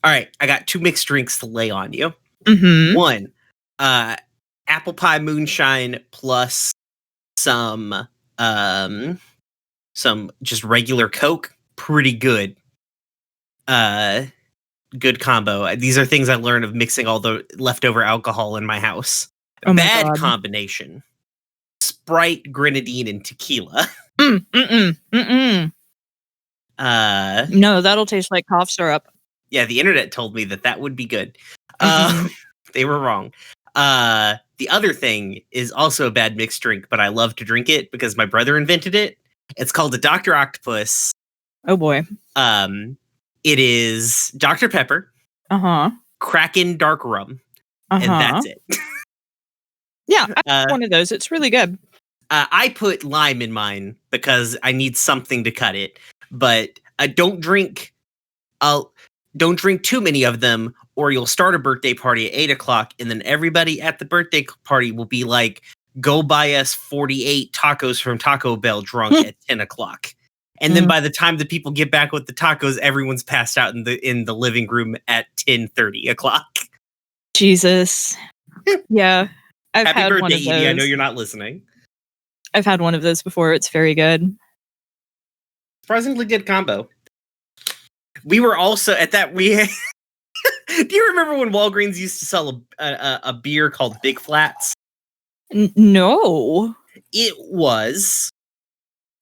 All right, I got 2 mixed drinks to lay on you. Mm-hmm. 1, apple pie moonshine plus some just regular Coke. Pretty good. Good combo. These are things I learned of mixing all the leftover alcohol in my house. Oh my Bad God. combination. Sprite, grenadine, and tequila. Mm-mm. No, that'll taste like cough syrup. Yeah, the internet told me that would be good. Mhm. They were wrong. The other thing is also a bad mixed drink, but I love to drink it because my brother invented it. It's called a Dr. Octopus. Oh boy. It is Dr. Pepper, Uh-huh. Kraken dark rum, and that's it. Yeah, I have one of those. It's really good. I put lime in mine because I need something to cut it, but don't drink too many of them, or you'll start a birthday party at 8:00, and then everybody at the birthday party will be like, "Go buy us 48 tacos from Taco Bell," drunk at 10:00. And then by the time the people get back with the tacos, everyone's passed out in the living room at 10:30. Jesus. Yeah. I've Happy had birthday, one of Edie. I know those. you're not listening. I've had one of those before. It's very good. Surprisingly good combo. We were also at that. Do you remember when Walgreens used to sell a beer called Big Flats? No. It was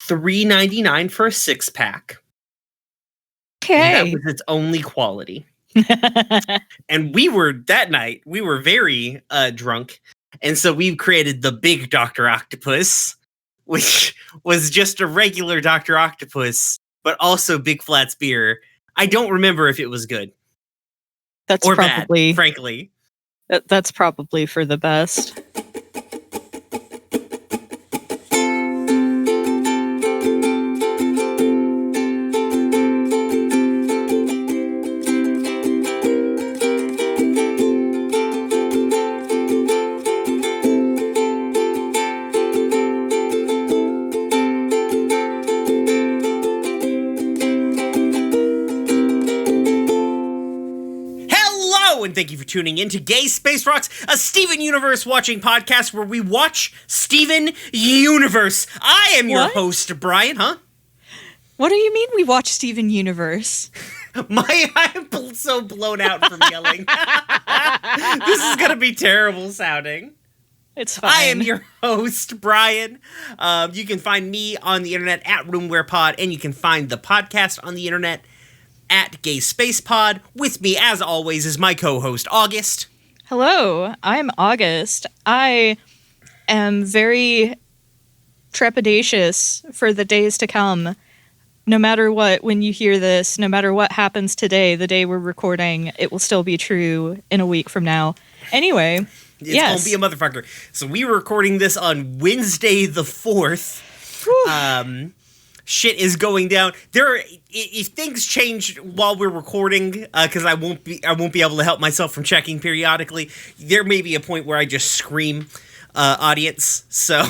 $3.99 for a 6-pack. Okay. That was its only quality. And that night we were very drunk, and so we created the Big Dr. Octopus, which was just a regular Dr. Octopus, but also Big Flats beer. I don't remember if it was good. That's or probably bad, frankly. That's probably for the best. And thank you for tuning in to Gay Space Rocks, a Steven Universe watching podcast where we watch Steven Universe. I am your host, Brian, huh? What do you mean we watch Steven Universe? I'm so blown out from yelling. This is going to be terrible sounding. It's fine. I am your host, Brian. You can find me on the internet at RoomWarePod, and you can find the podcast on the internet at Gay Space Pod. With me, as always, is my co-host, August. Hello, I'm August. I am very trepidatious for the days to come. No matter what, when you hear this, no matter what happens today, the day we're recording, it will still be true in a week from now. Anyway, it's gonna be a motherfucker. So we were recording this on Wednesday the 4th. Whew. Shit is going down. If things change while we're recording, because I won't be able to help myself from checking periodically. There may be a point where I just scream, audience. So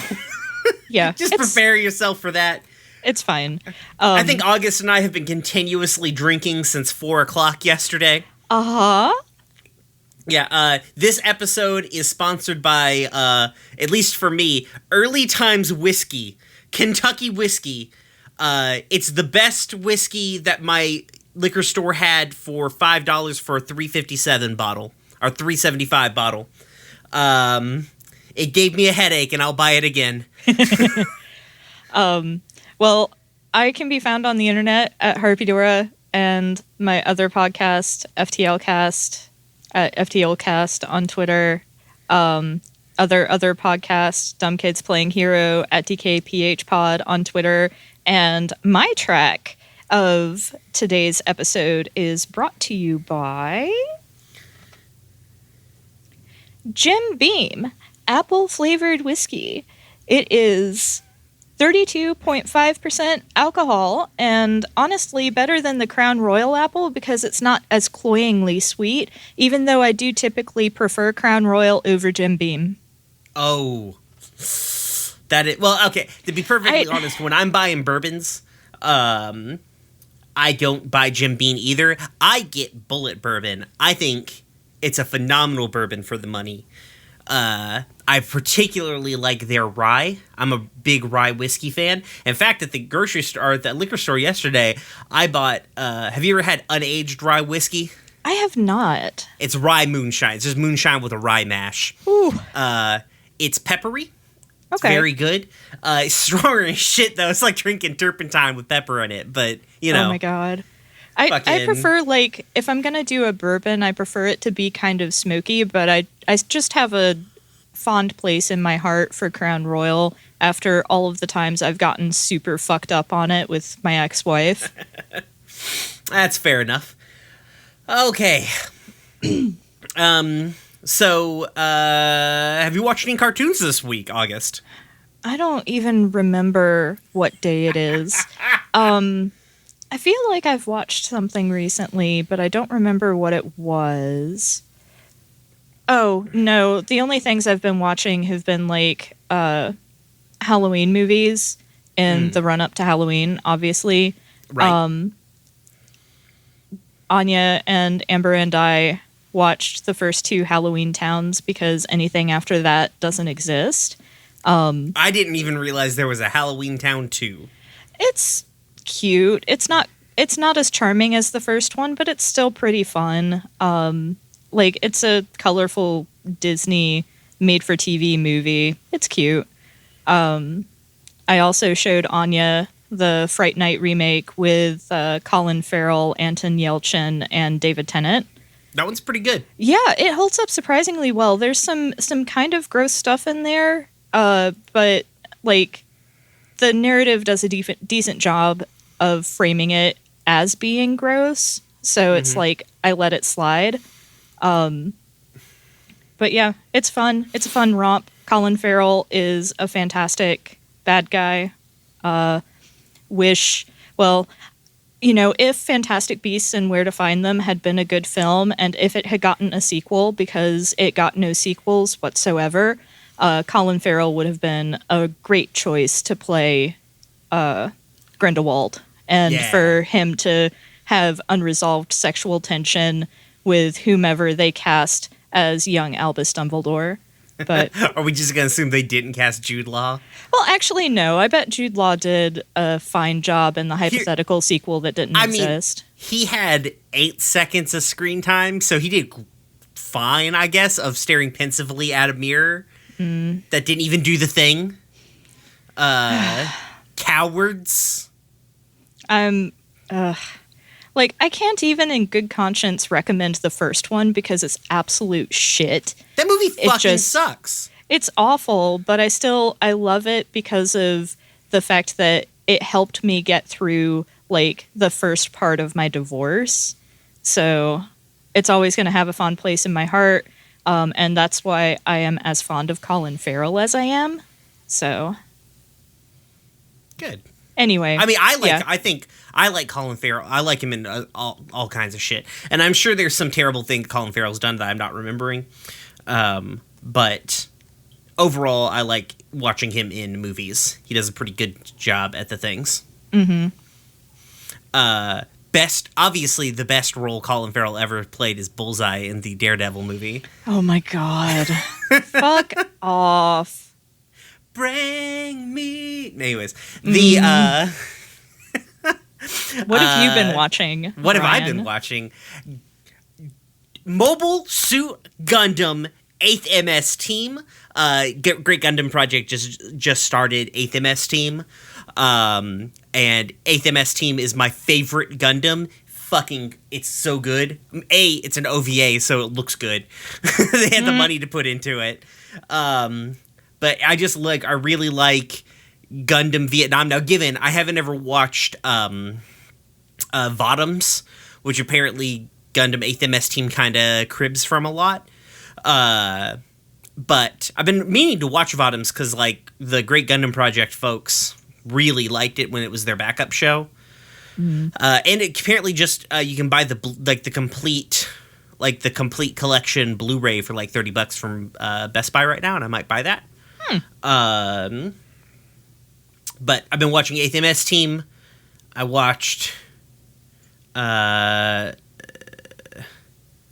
yeah, just prepare yourself for that. It's fine. I think August and I have been continuously drinking since 4:00 yesterday. Yeah. This episode is sponsored by, at least for me, Early Times Whiskey, Kentucky whiskey. It's the best whiskey that my liquor store had for $5 for a $3.57 bottle, or $3.75 bottle. It gave me a headache, and I'll buy it again. Well, I can be found on the internet at Harpydora, and my other podcast, FTLcast, at FTLcast on Twitter. Other podcasts, Dumb Kids Playing Hero at DKPHPod on Twitter. And my track of today's episode is brought to you by Jim Beam Apple Flavored Whiskey. It is 32.5% alcohol, and honestly better than the Crown Royal Apple because it's not as cloyingly sweet, even though I do typically prefer Crown Royal over Jim Beam. Oh. Well, okay, to be perfectly honest, when I'm buying bourbons, I don't buy Jim Beam either. I get Bullet Bourbon. I think it's a phenomenal bourbon for the money. I particularly like their rye. I'm a big rye whiskey fan. In fact, at the grocery store, or at the liquor store yesterday, I bought, have you ever had unaged rye whiskey? I have not. It's rye moonshine. It's just moonshine with a rye mash. Ooh. It's peppery. It's Okay. very good. It's stronger as shit, though. It's like drinking turpentine with pepper in it, but, you know. Oh my god. I prefer, like, if I'm gonna do a bourbon, I prefer it to be kind of smoky, but I just have a fond place in my heart for Crown Royal after all of the times I've gotten super fucked up on it with my ex-wife. That's fair enough. Okay. So, have you watched any cartoons this week, August? I don't even remember what day it is. I feel like I've watched something recently, but I don't remember what it was. Oh, no. The only things I've been watching have been, like, Halloween movies in the run-up to Halloween, obviously. Right. Anya and Amber and I watched the first 2 Halloween Towns because anything after that doesn't exist. I didn't even realize there was a Halloween Town 2. It's cute. It's not as charming as the first one, but it's still pretty fun. Like, it's a colorful Disney made-for-TV movie. It's cute. I also showed Anya the Fright Night remake with Colin Farrell, Anton Yelchin, and David Tennant. That one's pretty good. Yeah, it holds up surprisingly well. There's some kind of gross stuff in there, but, like, the narrative does a decent job of framing it as being gross. So it's like, I let it slide. But yeah, it's fun. It's a fun romp. Colin Farrell is a fantastic bad guy. If Fantastic Beasts and Where to Find Them had been a good film, and if it had gotten a sequel, because it got no sequels whatsoever, Colin Farrell would have been a great choice to play Grindelwald, and for him to have unresolved sexual tension with whomever they cast as young Albus Dumbledore. But are we just going to assume they didn't cast Jude Law? Well, actually, no. I bet Jude Law did a fine job in the hypothetical sequel that didn't exist. He had 8 seconds of screen time, so he did fine, I guess, of staring pensively at a mirror that didn't even do the thing. Cowards. Like, I can't even in good conscience recommend the first one because it's absolute shit. That movie fucking sucks. It's awful, but I love it because of the fact that it helped me get through, like, the first part of my divorce. So it's always going to have a fond place in my heart. And that's why I am as fond of Colin Farrell as I am. So. Good. Anyway. I mean, I think I like Colin Farrell. I like him in all kinds of shit. And I'm sure there's some terrible thing Colin Farrell's done that I'm not remembering. But overall, I like watching him in movies. He does a pretty good job at the things. Mm-hmm. Obviously, the best role Colin Farrell ever played is Bullseye in the Daredevil movie. Oh my god. Fuck off. Bring me. Anyways, what have you been watching? What have I Ryan? been watching? Mobile Suit Gundam 8th MS Team. Great Gundam Project just started 8th MS Team. And 8th MS Team is my favorite Gundam. Fucking, it's so good. It's an OVA, so it looks good. They had the money to put into it. But I really like Gundam Vietnam. Now, given I haven't ever watched Votoms, which apparently Gundam 8th MS Team kind of cribs from a lot. But I've been meaning to watch Votoms because, like, the Great Gundam Project folks really liked it when it was their backup show. And it apparently just you can buy the complete collection Blu-ray for like $30 from Best Buy right now, and I might buy that. But I've been watching 8th MS Team. I watched A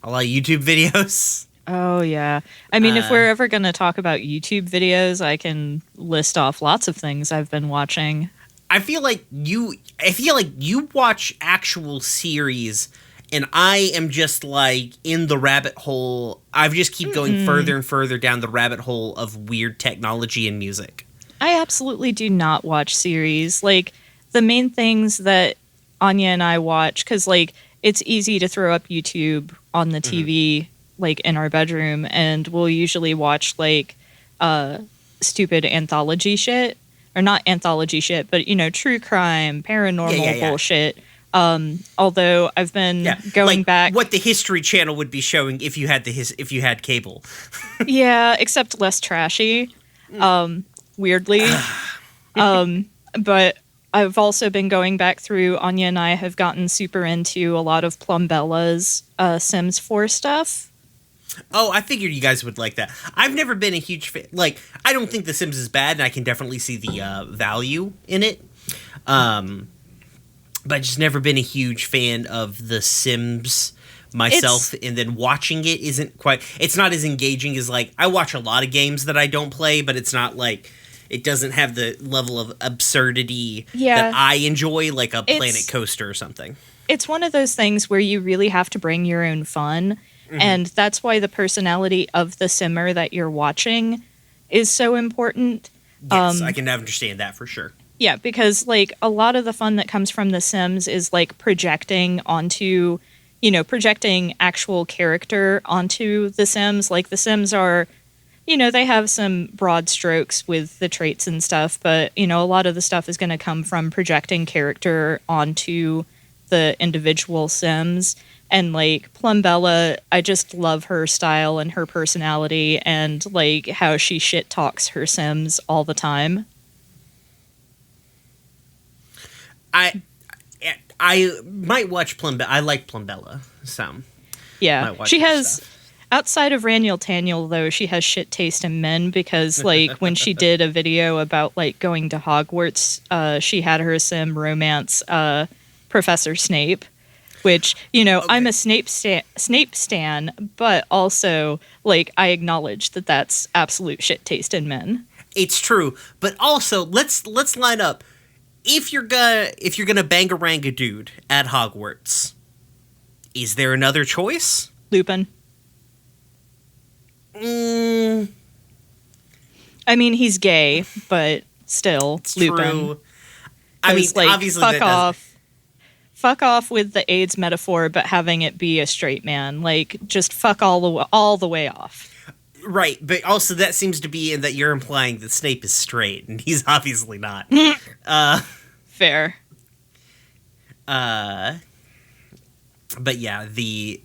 lot of YouTube videos. Oh, yeah. I mean, if we're ever going to talk about YouTube videos, I can list off lots of things I've been watching. I feel like you watch actual series, and I am just like in the rabbit hole. I just keep going further and further down the rabbit hole of weird technology and music. I absolutely do not watch series. Like, the main things that Anya and I watch, because, like, it's easy to throw up YouTube on the TV, like, in our bedroom, and we'll usually watch, like, stupid anthology shit. Or not anthology shit, but, you know, true crime, paranormal bullshit. Although I've been going back, what the History Channel would be showing if you had if you had cable. Yeah, except less trashy. Weirdly. But I've also been going back through. Anya and I have gotten super into a lot of Plumbella's Sims 4 stuff. Oh, I figured you guys would like that. I've never been a huge fan. Like, I don't think The Sims is bad, and I can definitely see the value in it. But I've just never been a huge fan of The Sims myself, and then watching it isn't quite... It's not as engaging as, like... I watch a lot of games that I don't play, but it's not, like... It doesn't have the level of absurdity that I enjoy, like a Planet Coaster or something. It's one of those things where you really have to bring your own fun. And that's why the personality of the simmer that you're watching is so important. Yes, I can understand that for sure. Yeah, because, like, a lot of the fun that comes from The Sims is, like, projecting onto, you know, projecting actual character onto The Sims. Like, The Sims are, you know, they have some broad strokes with the traits and stuff, but, you know, a lot of the stuff is going to come from projecting character onto the individual Sims. And, like, Plumbella, I just love her style and her personality and, like, how she shit talks her Sims all the time. I might watch Plumbella. I like Plumbella some. Yeah. She has, outside of Raniel Taniel, though, she has shit taste in men because, like, when she did a video about, like, going to Hogwarts, she had her Sim romance Professor Snape. Which, you know, I'm a Snape stan, but also, like, I acknowledge that that's absolute shit taste in men. It's true, but also let's line up. If you're gonna bang a dude at Hogwarts, is there another choice? Lupin. I mean, he's gay, but still, it's Lupin. True. I mean, like, obviously, fuck off. Fuck off with the AIDS metaphor, but having it be a straight man. Like, just fuck all the way off. Right, but also that seems to be in that you're implying that Snape is straight, and he's obviously not. Fair. But yeah, the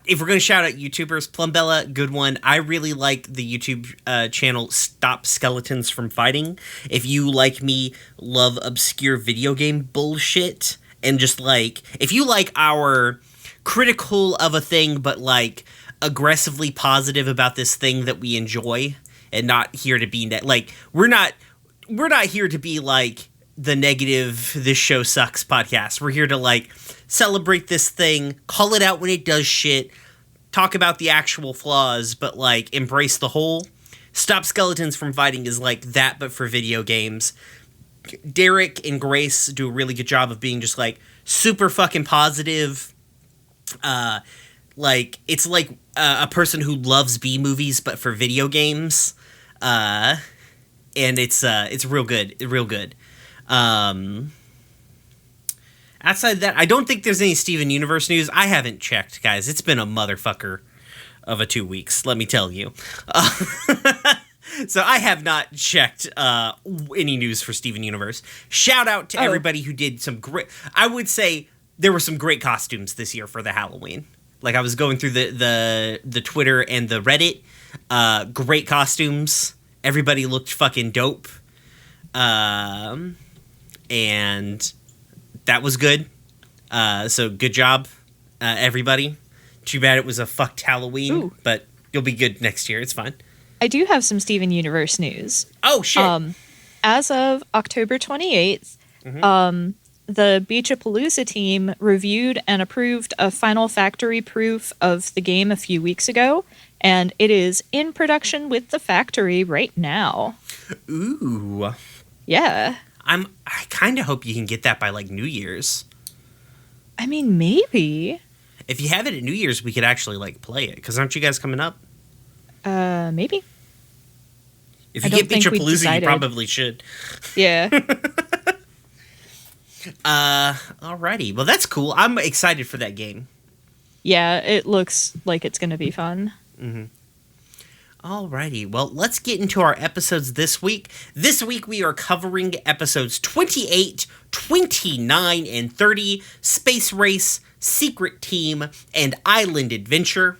if we're gonna shout out YouTubers, Plumbella, good one. I really like the YouTube channel Stop Skeletons from Fighting. If you, like me, love obscure video game bullshit, and just like, if you like our critical of a thing, but like aggressively positive about this thing that we enjoy, and not here to be like, we're not here to be like the negative "this show sucks" podcast. We're here to like celebrate this thing, call it out when it does shit, talk about the actual flaws, but like embrace the whole. Stop Skeletons from Fighting is like that, but for video games. Derek and Grace do a really good job of being just like super fucking positive. Like it's like a person who loves B movies, but for video games. And it's real good, real good. Outside of that, I don't think there's any Steven Universe news. I haven't checked, guys. It's been a motherfucker of a 2 weeks, let me tell you. So I have not checked any news for Steven Universe. Shout out to everybody who did some great... I would say there were some great costumes this year for the Halloween. Like, I was going through the Twitter and the Reddit. Great costumes. Everybody looked fucking dope. And that was good. So good job, everybody. Too bad it was a fucked Halloween, but you'll be good next year. It's fine. I do have some Steven Universe news. Oh, shit. As of October 28th, the Beachapalooza team reviewed and approved a final factory proof of the game a few weeks ago, and it is in production with the factory right now. Ooh. Yeah. I kind of hope you can get that by, like, New Year's. I mean, maybe. If you have it at New Year's, we could actually, like, play it. Because aren't you guys coming up? Maybe. If you get Beachapalooza, you probably should. Yeah. Alrighty. Well, that's cool. I'm excited for that game. Yeah, it looks like it's going to be fun. Mm-hmm. Alrighty. Well, let's get into our episodes this week. This week we are covering episodes 28, 29, and 30, Space Race, Secret Team, and Island Adventure.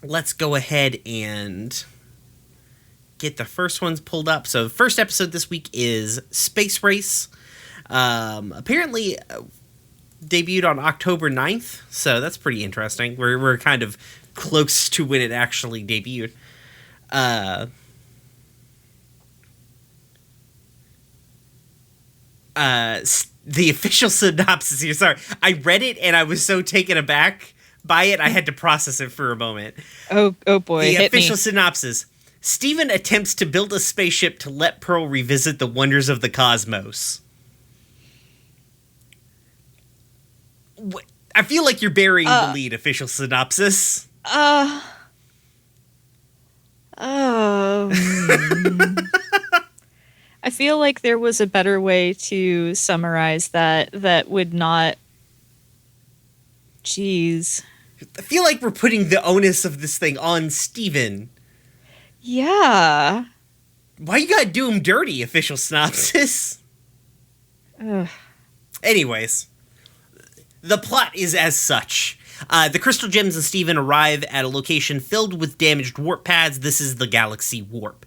Let's go ahead and get the first ones pulled up. So the first episode this week is Space Race. Apparently debuted on October 9th, so that's pretty interesting. We're kind of close to when it actually debuted. The official synopsis here. Sorry, I read it and I was so taken aback by it, I had to process it for a moment. Oh boy, the hit official me. synopsis. Steven attempts to build a spaceship to let Pearl revisit the wonders of the cosmos. I feel like you're burying the lead, official synopsis. I feel like there was a better way to summarize that would not... Jeez. I feel like we're putting the onus of this thing on Steven. Yeah. Why you gotta do him dirty, official synopsis? Ugh. Anyways, the plot is as such. The Crystal Gems and Steven arrive at a location filled with damaged warp pads. This is the Galaxy Warp.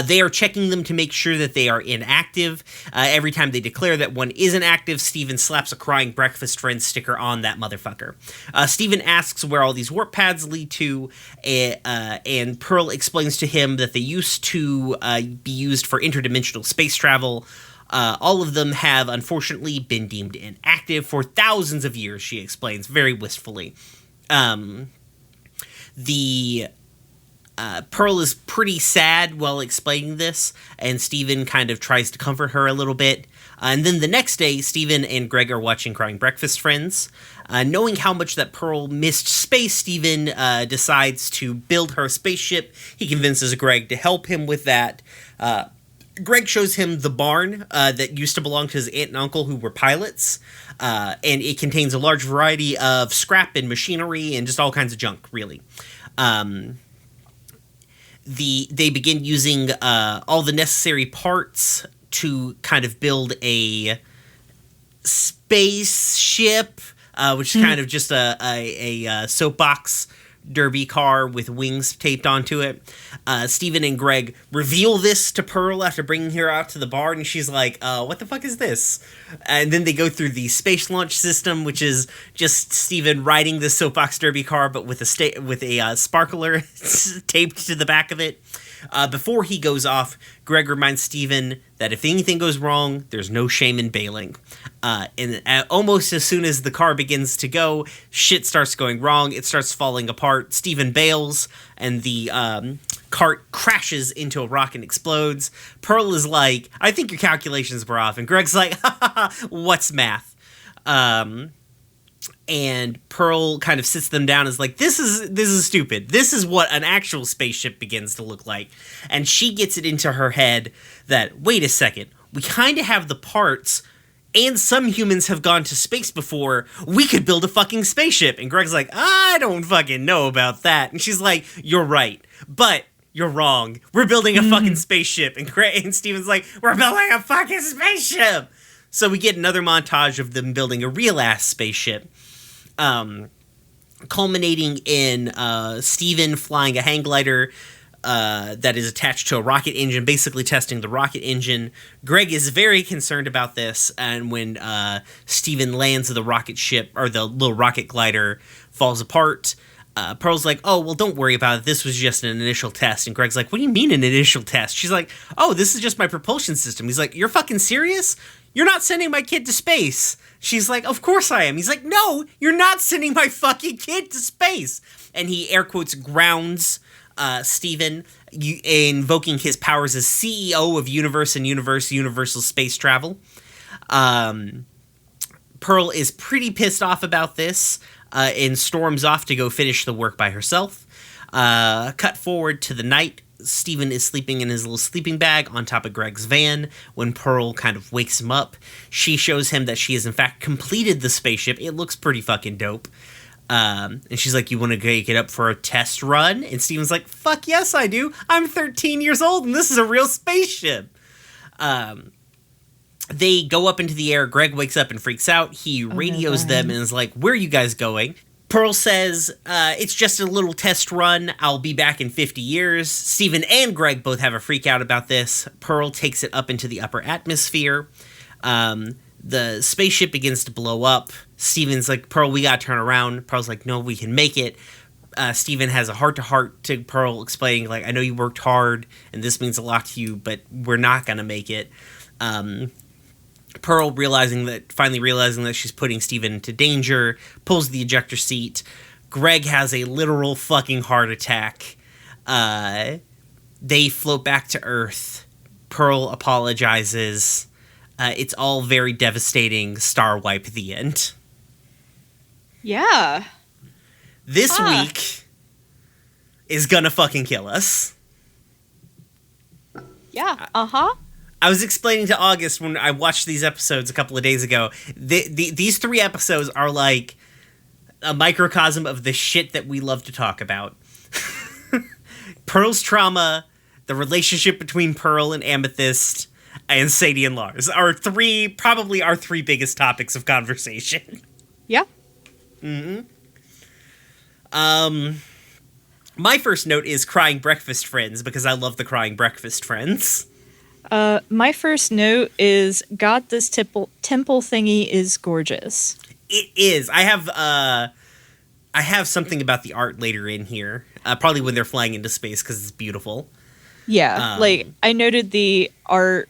They are checking them to make sure that they are inactive. Every time they declare that one isn't active, Steven slaps a crying breakfast friend sticker on that motherfucker. Steven asks where all these warp pads lead to, and Pearl explains to him that they used to be used for interdimensional space travel. All of them have, unfortunately, been deemed inactive for thousands of years, she explains, very wistfully. Pearl is pretty sad while explaining this, and Steven kind of tries to comfort her a little bit. And then the next day, Steven and Greg are watching Crying Breakfast Friends. Knowing how much that Pearl missed space, Steven decides to build her spaceship. He convinces Greg to help him with that. Greg shows him the barn that used to belong to his aunt and uncle who were pilots, and it contains a large variety of scrap and machinery and just all kinds of junk, really. They begin using all the necessary parts to kind of build a spaceship, which is kind of just a soapbox derby car with wings taped onto it. Steven and Greg reveal this to Pearl after bringing her out to the barn, and she's like, what the fuck is this? And then they go through the space launch system, which is just Steven riding the soapbox derby car, but with a sparkler taped to the back of it. Before he goes off, Greg reminds Steven that if anything goes wrong, there's no shame in bailing. And almost as soon as the car begins to go, shit starts going wrong. It starts falling apart. Steven bails, and the cart crashes into a rock and explodes. Pearl is like, I think your calculations were off. And Greg's like, ha ha ha, what's math? And Pearl kind of sits them down and is like, this is stupid. This is what an actual spaceship begins to look like. And she gets it into her head that, wait a second, we kind of have the parts, and some humans have gone to space before. We could build a fucking spaceship. And Greg's like, I don't fucking know about that. And she's like, you're right, but you're wrong. We're building a fucking spaceship. And Steven's like, we're building a fucking spaceship. So we get another montage of them building a real-ass spaceship. Culminating in Steven flying a hang glider that is attached to a rocket engine, basically testing the rocket engine. Greg is very concerned about this, and when Steven lands the rocket ship, or the little rocket glider falls apart, Pearl's like, oh, well, don't worry about it. This was just an initial test. And Greg's like, what do you mean an initial test? She's like, oh, this is just my propulsion system. He's like, you're fucking serious? you're not sending my kid to space. She's like, of course I am. He's like, no, you're not sending my fucking kid to space. And he air quotes grounds Steven, invoking his powers as CEO of Universal Space Travel. Pearl is pretty pissed off about this and storms off to go finish the work by herself. Cut forward to the night. Steven is sleeping in his little sleeping bag on top of Greg's van when Pearl kind of wakes him up. She shows him that she has in fact completed the spaceship. It looks pretty fucking dope. And she's like, you want to get it up for a test run? And Steven's like, fuck yes, I do. I'm 13 years old and this is a real spaceship. They go up into the air. Greg wakes up and freaks out. He radios them and is like, where are you guys going? Pearl says, it's just a little test run. I'll be back in 50 years. Steven and Greg both have a freak out about this. Pearl takes it up into the upper atmosphere. The spaceship begins to blow up. Steven's like, Pearl, we gotta turn around. Pearl's like, no, we can make it. Steven has a heart-to-heart to Pearl, explaining, like, I know you worked hard, and this means a lot to you, but we're not gonna make it. Pearl finally realizing that she's putting Steven into danger, pulls the ejector seat. Greg has a literal fucking heart attack. They float back to Earth. Pearl apologizes. It's all very devastating. Star wipe, the end. Yeah. This week is gonna fucking kill us. Yeah, uh-huh. I was explaining to August when I watched these episodes a couple of days ago, these 3 episodes are like a microcosm of the shit that we love to talk about. Pearl's trauma, the relationship between Pearl and Amethyst, and Sadie and Lars are probably our 3 biggest topics of conversation. Yeah. Mm-hmm. My first note is crying breakfast friends, because I love the crying breakfast friends. My first note is, God, this temple thingy is gorgeous. It is. I have something about the art later in here. Probably when they're flying into space, because it's beautiful. Yeah, like I noted the art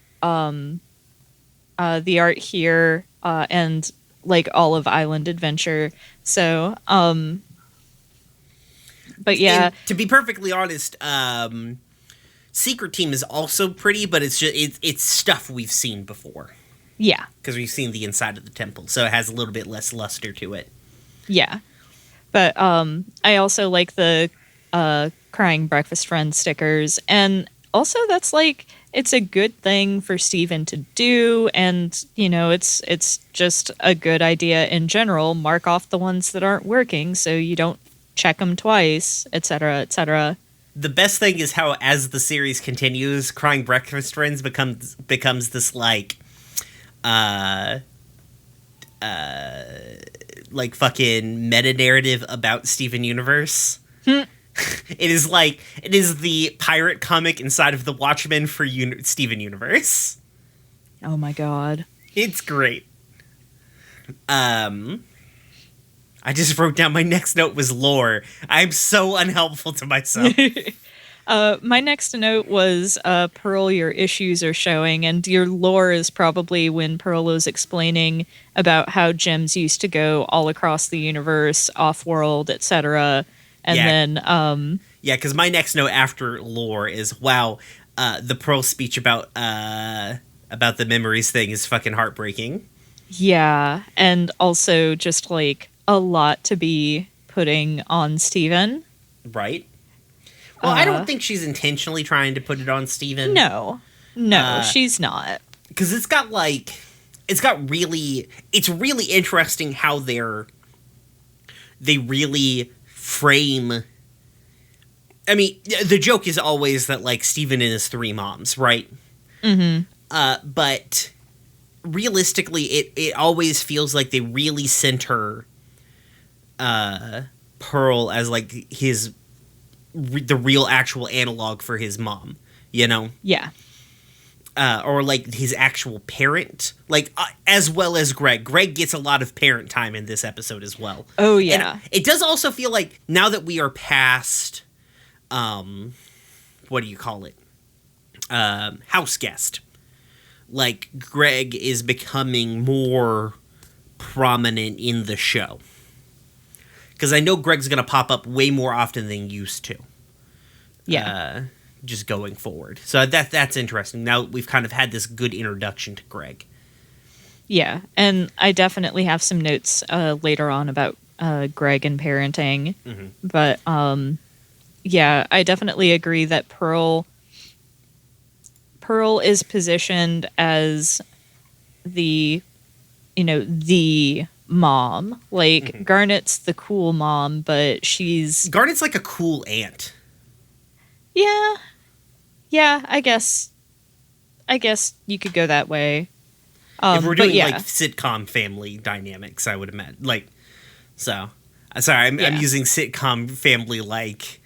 here, and like all of Island Adventure. So, but yeah. And to be perfectly honest, Secret Team is also pretty, but it's stuff we've seen before. Yeah. Because we've seen the inside of the temple, so it has a little bit less luster to it. Yeah. But I also like the crying breakfast friend stickers, and also that's like, it's a good thing for Steven to do, and you know, it's just a good idea in general. Mark off the ones that aren't working so you don't check them twice, etc., etc. The best thing is how, as the series continues, crying breakfast friends becomes this like fucking meta narrative about Steven Universe. It is the pirate comic inside of the Watchmen for Steven Universe. Oh my god. It's great. I just wrote down my next note was lore. I'm so unhelpful to myself. My next note was, Pearl, your issues are showing, and your lore is probably when Pearl was explaining about how gems used to go all across the universe, off-world, etc. And then... Yeah, because my next note after lore is, wow, the Pearl speech about the memories thing is fucking heartbreaking. Yeah, and also just, like, a lot to be putting on Steven. Right. Well, I don't think she's intentionally trying to put it on Steven. No, she's not. Because it's really interesting how they really frame. I mean, the joke is always that, like, Steven and his 3 moms, right? Mm-hmm. But realistically, it always feels like they really center Pearl as, like, the real actual analog for his mom, you know? Yeah. Or, like, his actual parent. Like, as well as Greg. Greg gets a lot of parent time in this episode as well. Oh, yeah. And it does also feel like, now that we are past, what do you call it? House guest. like Greg is becoming more prominent in the show. Because I know Greg's going to pop up way more often than he used to. Yeah. Just going forward. So that's interesting. Now we've kind of had this good introduction to Greg. Yeah, and I definitely have some notes later on about Greg and parenting. Mm-hmm. But yeah, I definitely agree that Pearl is positioned as the mom. Like, mm-hmm. Garnet's the cool mom, but Garnet's like a cool aunt. Yeah. Yeah, I guess you could go that way. If we're doing yeah. like sitcom family dynamics, I would imagine. Like, so sorry, I'm using sitcom family like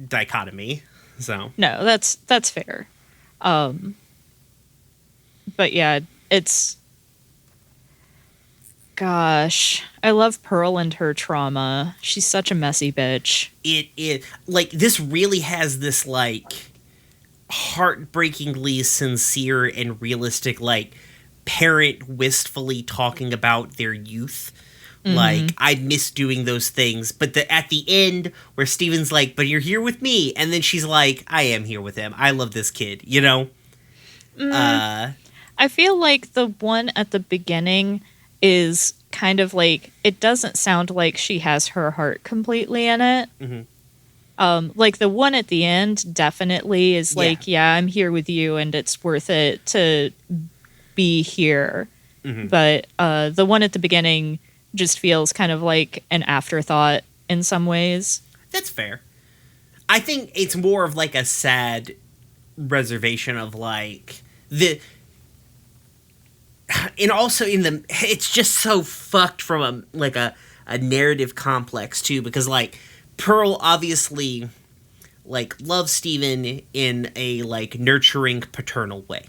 dichotomy. So no, that's fair. But yeah, it's, gosh, I love Pearl and her trauma. She's such a messy bitch. It like this really has this like heartbreakingly sincere and realistic like parent wistfully talking about their youth. Mm-hmm. Like, I miss doing those things, but at the end where Steven's like, but you're here with me, and then she's like, I am here with him, I love this kid, you know. I feel like the one at the beginning is kind of like, it doesn't sound like she has her heart completely in it. Mm-hmm. Like the one at the end definitely is like, yeah, I'm here with you and it's worth it to be here. Mm-hmm. But the one at the beginning just feels kind of like an afterthought in some ways. That's fair. I think it's more of like a sad reservation of like and also it's just so fucked from a narrative complex too, because like Pearl obviously like loves Steven in a like nurturing paternal way.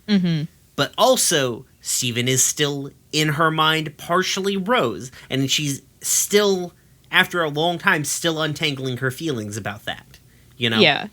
Mm-hmm. But also Steven is still in her mind partially Rose, and she's still, after a long time, still untangling her feelings about that, you know? Yeah.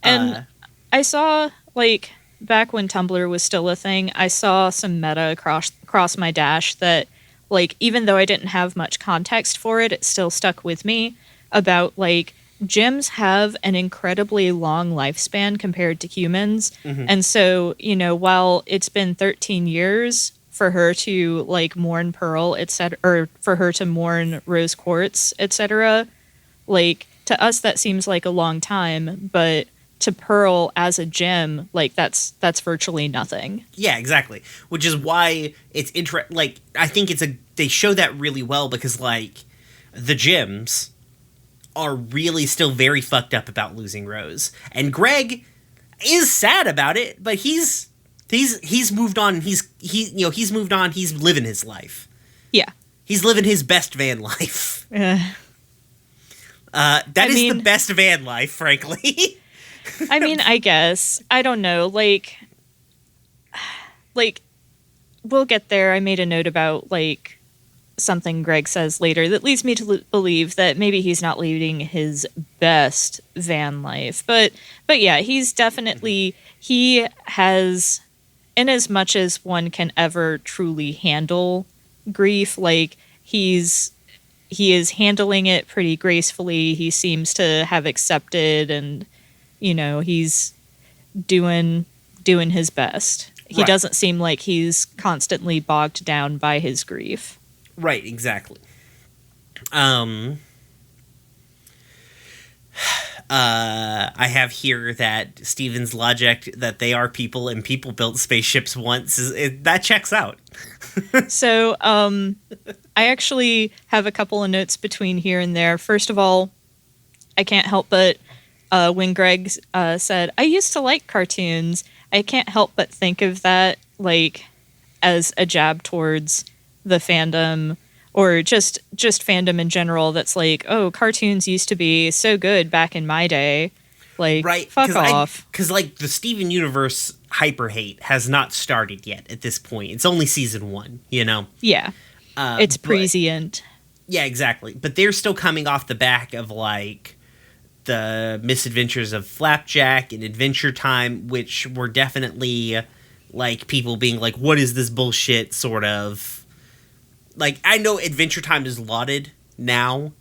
And I saw, like, back when Tumblr was still a thing, I saw some meta across my dash that, like, even though I didn't have much context for it, it still stuck with me about, like, gems have an incredibly long lifespan compared to humans. Mm-hmm. And so, you know, while it's been 13 years for her to like mourn Pearl, etc., or for her to mourn Rose Quartz, etc., like to us that seems like a long time, but to Pearl as a gem, like that's virtually nothing. Yeah, exactly. Which is why it's like I think they show that really well, because like the gems are really still very fucked up about losing Rose, and Greg is sad about it, but he's moved on. He's moved on. He's living his life. Yeah, he's living his best van life. That is the best van life, frankly. I mean, I guess I don't know. Like we'll get there. I made a note about like something Greg says later that leads me to believe that maybe he's not leading his best van life. But yeah, he's definitely, he has, in as much as one can ever truly handle grief, like he is handling it pretty gracefully. He seems to have accepted, and you know, he's doing his best. He Right. doesn't seem like he's constantly bogged down by his grief. Right, exactly. I have here that Steven's logic that they are people and people built spaceships once that checks out. So, I actually have a couple of notes between here and there. First of all, I can't help but when Greg said, "I used to like cartoons," I can't help but think of that like as a jab towards the fandom, or just fandom in general, that's like, oh, cartoons used to be so good back in my day. Like, right, fuck off. Because, like, the Steven Universe hyper hate has not started yet at this point. It's only season 1, you know? Yeah. It's prescient. Yeah, exactly. But they're still coming off the back of, like, the misadventures of Flapjack and Adventure Time, which were definitely like people being like, what is this bullshit, sort of. Like, I know Adventure Time is lauded now,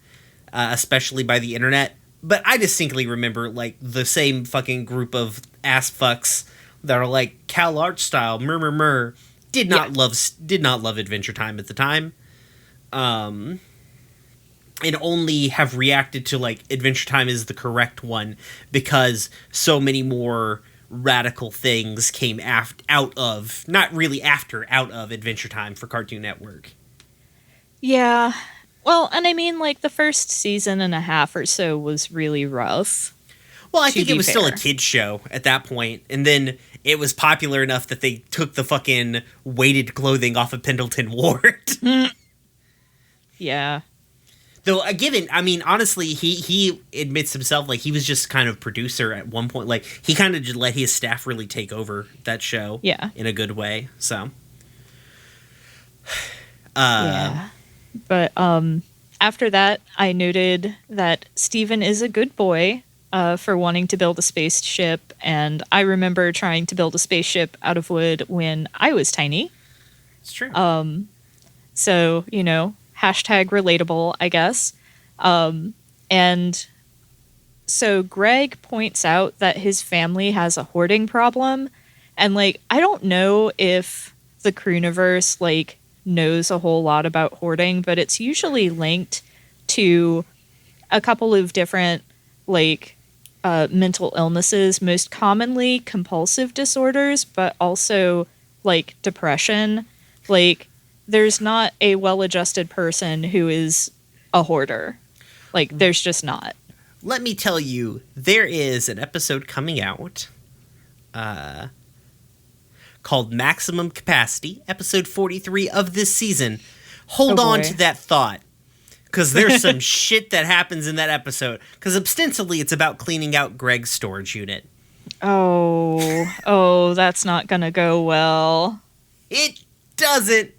especially by the internet, but I distinctly remember, like, the same fucking group of ass fucks that are like, Cal Art Style, did not love Adventure Time at the time. And only have reacted to, like, Adventure Time is the correct one because so many more radical things came out of Adventure Time for Cartoon Network. Yeah. Well, and I mean, like, the first season and a half or so was really rough. Well, I think it was still a kid's show at that point, and then it was popular enough that they took the fucking weighted clothing off of Pendleton Ward. Yeah. Though, honestly, he admits himself, like, he was just kind of producer at one point. Like, he kind of just let his staff really take over that show. Yeah. In a good way, so. Yeah. But after that, I noted that Steven is a good boy for wanting to build a spaceship, and I remember trying to build a spaceship out of wood when I was tiny. It's true. So, you know, hashtag relatable, I guess. And so Greg points out that his family has a hoarding problem, and, like, I don't know if the Crooniverse, like, knows a whole lot about hoarding, but it's usually linked to a couple of different, like, mental illnesses, most commonly compulsive disorders, but also, like, depression. Like, there's not a well-adjusted person who is a hoarder. Like, there's just not. Let me tell you, there is an episode coming out called Maximum Capacity, episode 43 of this season. Hold on to that thought, because there's some shit that happens in that episode, because ostensibly it's about cleaning out Greg's storage unit. Oh, that's not gonna go well. It doesn't.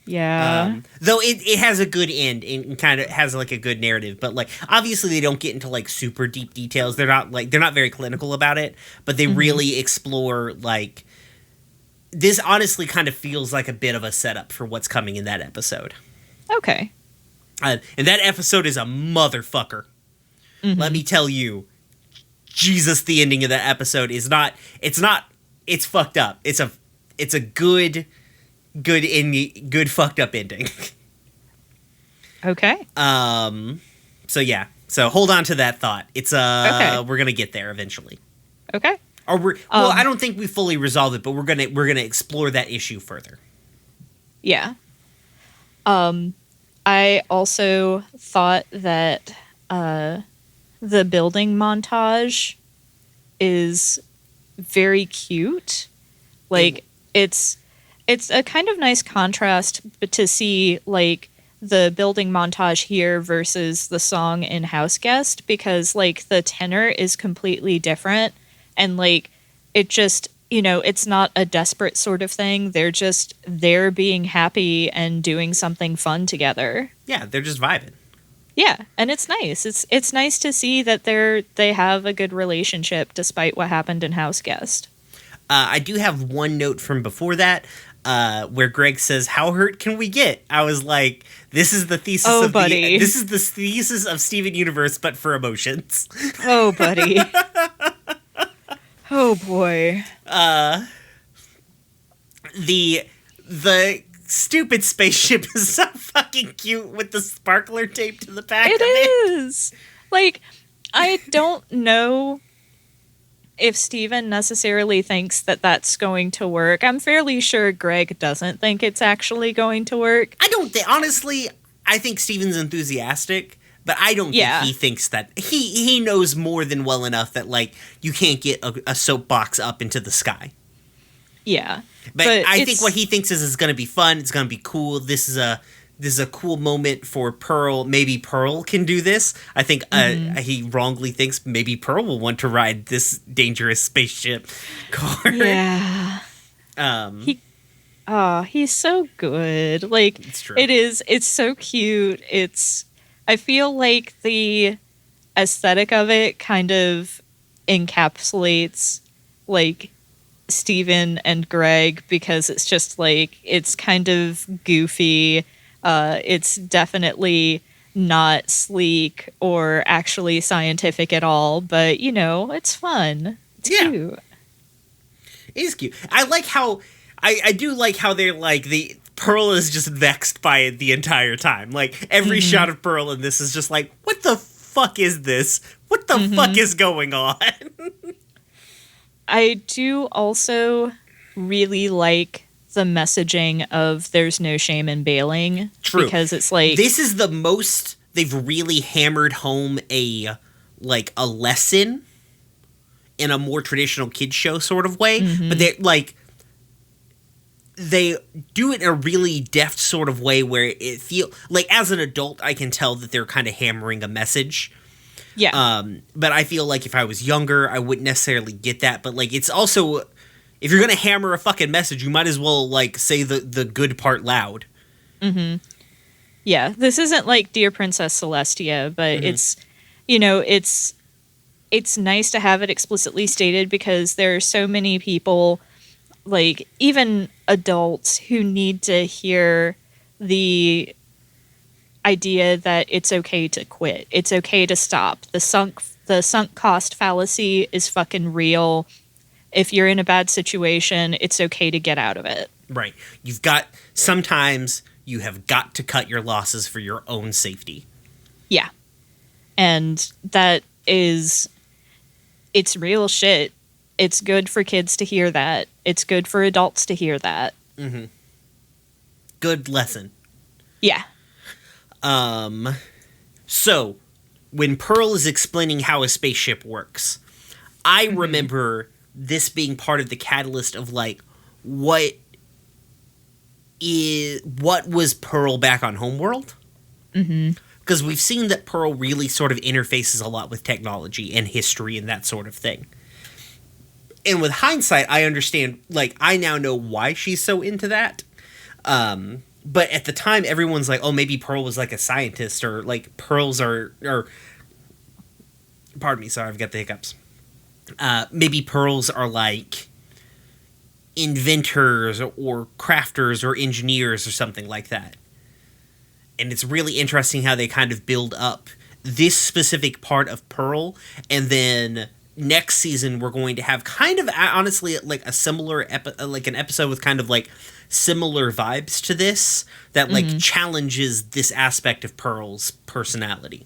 Yeah. Though it has a good end and kind of has, like, a good narrative, but, like, obviously they don't get into, like, super deep details. They're not very clinical about it, but they really explore, like, this honestly kind of feels like a bit of a setup for what's coming in that episode. Okay. And that episode is a motherfucker. Let me tell you, Jesus, the ending of that episode is not, it's fucked up. It's a good fucked up ending. Okay. So yeah. So hold on to that thought. It's okay. We're gonna get there eventually. Okay. Or I don't think we fully resolve it, but we're gonna explore that issue further. Yeah. I also thought that the building montage is very cute. Like, it's a kind of nice contrast to see, like, the building montage here versus the song in House Guest, because, like, the tenor is completely different, and, like, it just, you know, it's not a desperate sort of thing. They're being happy and doing something fun together. Yeah, they're just vibing. Yeah, and it's nice. It's nice to see that they have a good relationship despite what happened in House Guest. I do have one note from before that, where Greg says, "How hurt can we get?" I was like, "This is the thesis this is the thesis of Steven Universe, but for emotions." Oh, buddy. Oh boy. The stupid spaceship is so fucking cute with the sparkler tape to the back of it. It is. Like, I don't know if Steven necessarily thinks that that's going to work. I'm fairly sure Greg doesn't think it's actually going to work. Honestly, I think Steven's enthusiastic, but I don't think he thinks that. He knows more than well enough that, like, you can't get a soapbox up into the sky. Yeah. But I think what he thinks is it's going to be fun. It's going to be cool. This is a cool moment for Pearl. Maybe Pearl can do this. I think he wrongly thinks maybe Pearl will want to ride this dangerous spaceship car. Yeah. He's so good. Like, it's true. It's so cute. I feel like the aesthetic of it kind of encapsulates, like, Steven and Greg because it's just like it's kind of goofy. It's definitely not sleek or actually scientific at all, but it's fun. It's cute. It is cute. I like how I do like how they're like the Pearl is just vexed by it the entire time. Like every shot of Pearl in this is just like, what the fuck is this? What the fuck is going on? I do also really like the messaging of there's no shame in bailing. True. Because it's like... This is the most they've really hammered home a lesson in a more traditional kids show sort of way. But they do it in a really deft sort of way where it feels... Like, as an adult, I can tell that they're kind of hammering a message. Yeah. But I feel like if I was younger, I wouldn't necessarily get that. But, like, it's also... If you're going to hammer a fucking message, you might as well, like, say the good part loud. Mm-hmm. Yeah, this isn't like Dear Princess Celestia, but it's nice to have it explicitly stated because there are so many people, like, even adults who need to hear the idea that it's okay to quit. It's okay to stop. The sunk cost fallacy is fucking real. If you're in a bad situation, it's okay to get out of it. Right. Sometimes you have got to cut your losses for your own safety. Yeah. And it's real shit. It's good for kids to hear that. It's good for adults to hear that. Mm-hmm. Good lesson. Yeah. So, when Pearl is explaining how a spaceship works, I remember this being part of the catalyst of, like, what was Pearl back on Homeworld? Mm-hmm. Because we've seen that Pearl really sort of interfaces a lot with technology and history and that sort of thing. And with hindsight, I understand, like, I now know why she's so into that. But at the time, everyone's like, oh, maybe Pearl was, like, a scientist, or, like, pearls are pardon me, sorry, I've got the hiccups. Maybe pearls are, like, inventors or crafters or engineers or something like that. And it's really interesting how they kind of build up this specific part of Pearl, and then next season we're going to have kind of, honestly, like a similar like an episode with kind of like similar vibes to this that like challenges this aspect of Pearl's personality.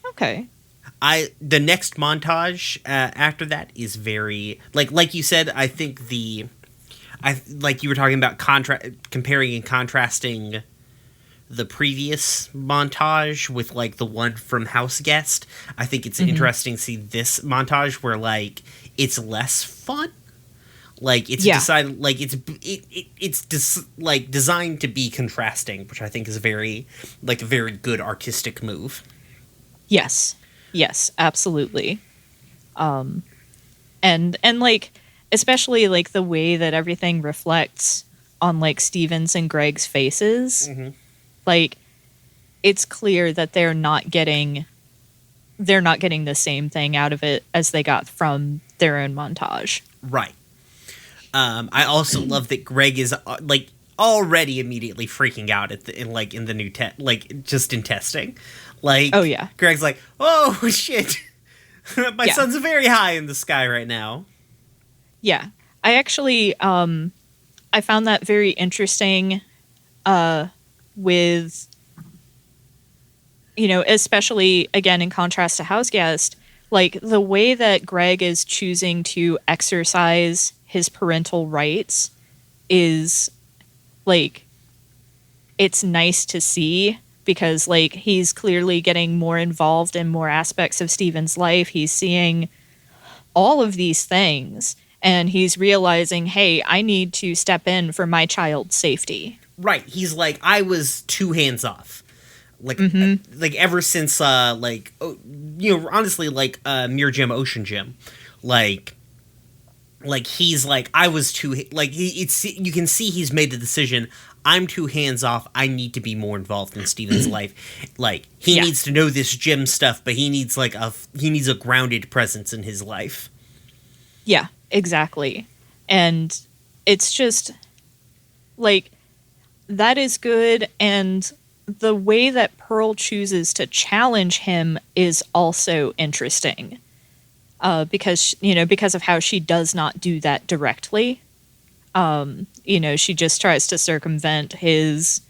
Okay. The next montage after that is very like you said. I think like you were talking about comparing and contrasting the previous montage with like the one from House Guest. I think it's interesting to see this montage where like it's less fun. Like it's decided, like it's designed to be contrasting, which I think is a very good artistic move. Yes, absolutely. And like especially like the way that everything reflects on like Steven's and Greg's faces. Mm-hmm. Like it's clear that they're not getting the same thing out of it as they got from their own montage. Right. I also love that Greg is like already immediately freaking out in the new just in testing. Like, oh yeah, Greg's like, oh shit, my son's very high in the sky right now. Yeah, I actually I found that very interesting. With especially again in contrast to House Guest, like the way that Greg is choosing to exercise his parental rights is like it's nice to see because like he's clearly getting more involved in more aspects of Steven's life. He's seeing all of these things and he's realizing, hey, I need to step in for my child's safety. Right, he's like, I was too hands off, like ever since honestly Mirror Gym, Ocean Gym, like he's like, I was too you can see he's made the decision. I'm too hands off. I need to be more involved in Steven's life. Like he needs to know this gym stuff, but he needs a grounded presence in his life. Yeah, exactly. And it's just like, that is good. And the way that Pearl chooses to challenge him is also interesting. Because of how she does not do that directly. She just tries to circumvent his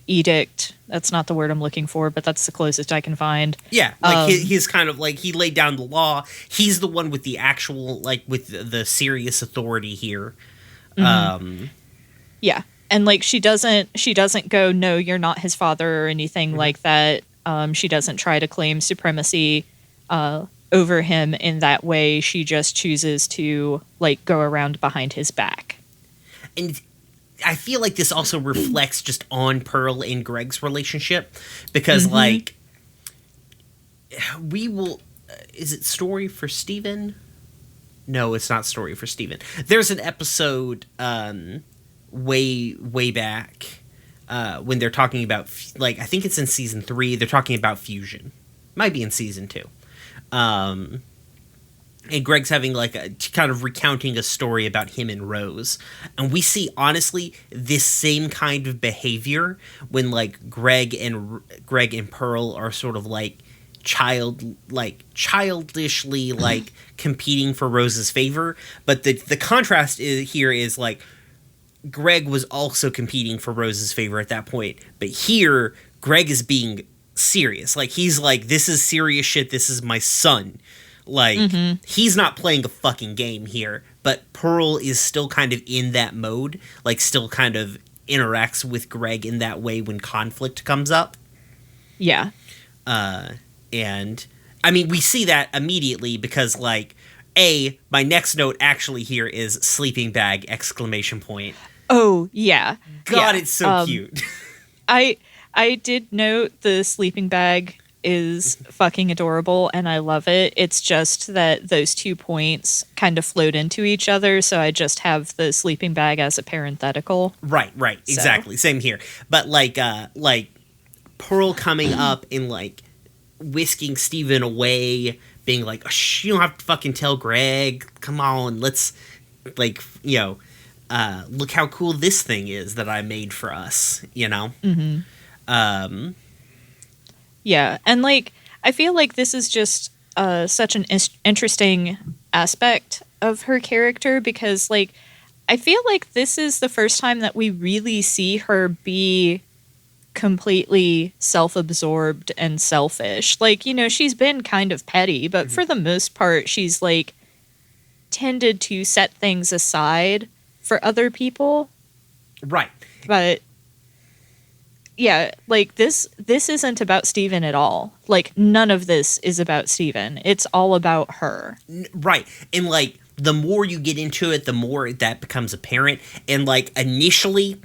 edict. That's not the word I'm looking for, but that's the closest I can find. Yeah, like he's kind of like, he laid down the law. He's the one with the actual, like, with the serious authority here. Mm-hmm. Yeah, and like she doesn't go, no, you're not his father or anything like that. She doesn't try to claim supremacy over him in that way. She just chooses to like go around behind his back. And I feel like this also reflects just on Pearl and Greg's relationship, because like we will is it Story for Steven? No, it's not Story for Steven. There's an episode way back when they're talking about, like, I think it's in season 3, they're talking about fusion. Might be in season 2. And Greg's having like a kind of recounting a story about him and Rose. And we see, honestly, this same kind of behavior when like Greg and Pearl are sort of like childishly like competing for Rose's favor. But the contrast here is like Greg was also competing for Rose's favor at that point. But here, Greg is being serious. Like, he's like, this is serious shit. This is my son. Like, he's not playing a fucking game here. But Pearl is still kind of in that mode. Like, still kind of interacts with Greg in that way when conflict comes up. Yeah. And, I mean, we see that immediately because, like, my next note actually here is sleeping bag, ! Oh, yeah. God, it's so cute. I did note the sleeping bag is fucking adorable, and I love it. It's just that those 2 points kind of float into each other, so I just have the sleeping bag as a parenthetical. Right, exactly. Same here. But, like Pearl coming up and, like, whisking Steven away, being like, oh, you don't have to fucking tell Greg. Come on, let's, like, look how cool this thing is that I made for us, Mm-hmm. Yeah, and like I feel like this is just such an interesting aspect of her character, because like I feel like this is the first time that we really see her be completely self-absorbed and selfish. Like, she's been kind of petty, but for the most part she's like tended to set things aside for other people. Right. But yeah, like this isn't about Steven at all. Like, none of this is about Steven. It's all about her. Right. And like the more you get into it, the more that becomes apparent. And like initially,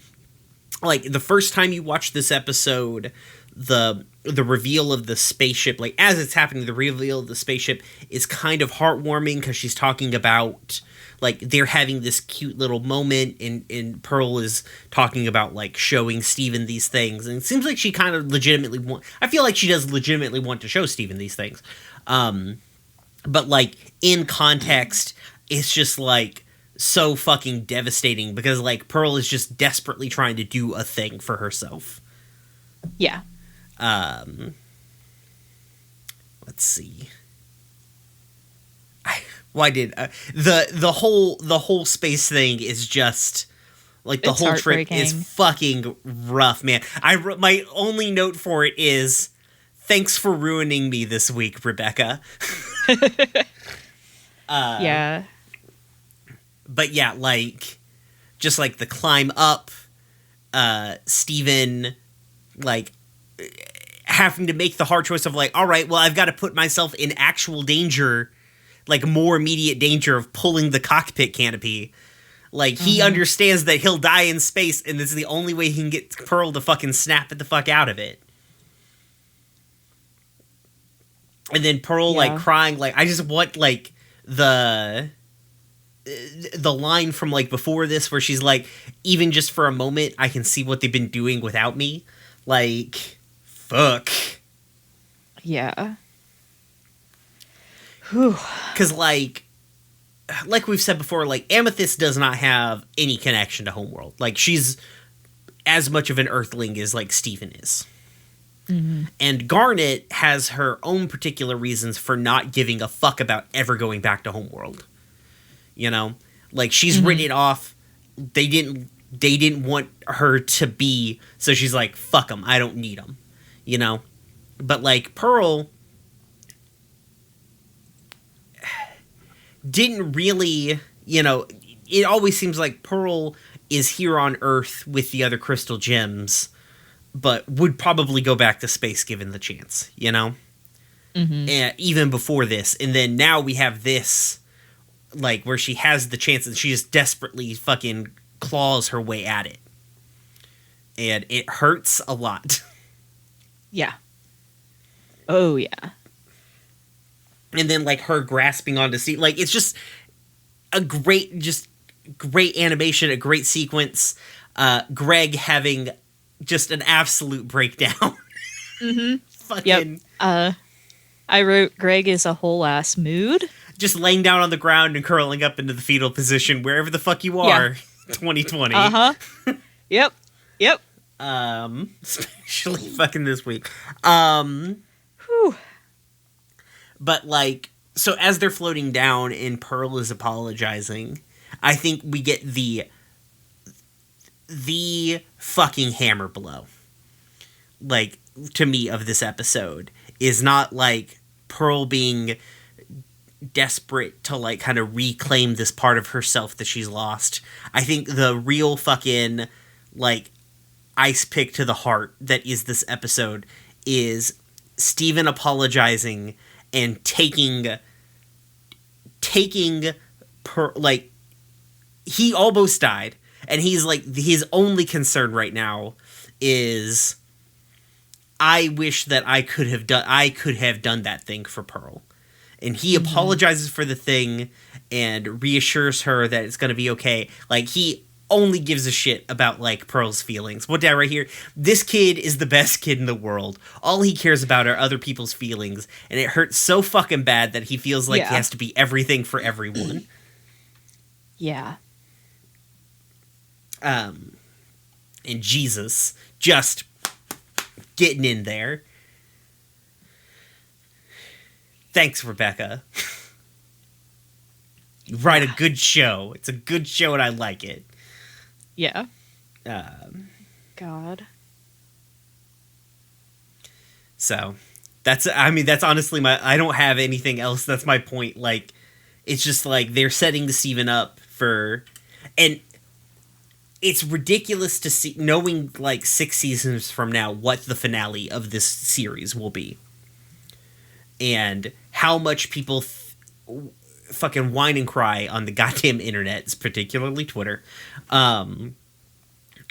like the first time you watch this episode, the reveal of the spaceship, like as it's happening, the reveal of the spaceship is kind of heartwarming because she's talking about like they're having this cute little moment, and Pearl is talking about like showing Steven these things, and it seems like she kind of legitimately I feel like she does legitimately want to show Steven these things, but like in context, it's just like so fucking devastating because like Pearl is just desperately trying to do a thing for herself. Yeah. Let's see. Why did the whole space thing is just like the whole trip is fucking rough, man. My only note for it is thanks for ruining me this week, Rebecca. Yeah. But yeah, like just like the climb up, Steven like having to make the hard choice of like, all right, well, I've got to put myself in actual danger, like more immediate danger of pulling the cockpit canopy. Like he understands that he'll die in space, and this is the only way he can get Pearl to fucking snap it the fuck out of it. And then Pearl like crying, like I just want like the line from like before this where she's like, even just for a moment I can see what they've been doing without me. Like fuck. Yeah. Because, like we've said before, like, Amethyst does not have any connection to Homeworld. Like, she's as much of an Earthling as, like, Steven is. Mm-hmm. And Garnet has her own particular reasons for not giving a fuck about ever going back to Homeworld. You know? Like, she's written it off. They didn't want her to be, so she's like, fuck them, I don't need them. You know? But, like, Pearl didn't really, you know, it always seems like Pearl is here on Earth with the other crystal gems, but would probably go back to space given the chance, you know? Mm-hmm. And even before this. And then now we have this, like, where she has the chance and she just desperately fucking claws her way at it. And it hurts a lot. Yeah. Oh, yeah. And then, like, her grasping onto sea, like, it's just a great animation, a great sequence. Greg having just an absolute breakdown. Mm-hmm. Fucking. Yep. I wrote Greg is a whole ass mood. Just laying down on the ground and curling up into the fetal position wherever the fuck you are. Yeah. 2020. Uh-huh. Yep. Especially fucking this week. Whew. But, like, so as they're floating down and Pearl is apologizing, I think we get the fucking hammer blow, like, to me, of this episode is not, like, Pearl being desperate to, like, kind of reclaim this part of herself that she's lost. I think the real fucking, like, ice pick to the heart that is this episode is Steven apologizing and taking like, he almost died, and he's like, his only concern right now is, I wish that I could have done that thing for Pearl. And he apologizes for the thing and reassures her that it's going to be okay. Like, he only gives a shit about, like, Pearl's feelings. What did I write here? This kid is the best kid in the world. All he cares about are other people's feelings, and it hurts so fucking bad that he feels like he has to be everything for everyone. Yeah. And Jesus just getting in there. Thanks, Rebecca. You write a good show. It's a good show and I like it. Yeah. God. So, that's honestly I don't have anything else. That's my point. Like, it's just like they're setting the Steven up for, and it's ridiculous to see, knowing, like, 6 seasons from now what the finale of this series will be. And how much people fucking whine and cry on the goddamn internet, particularly Twitter,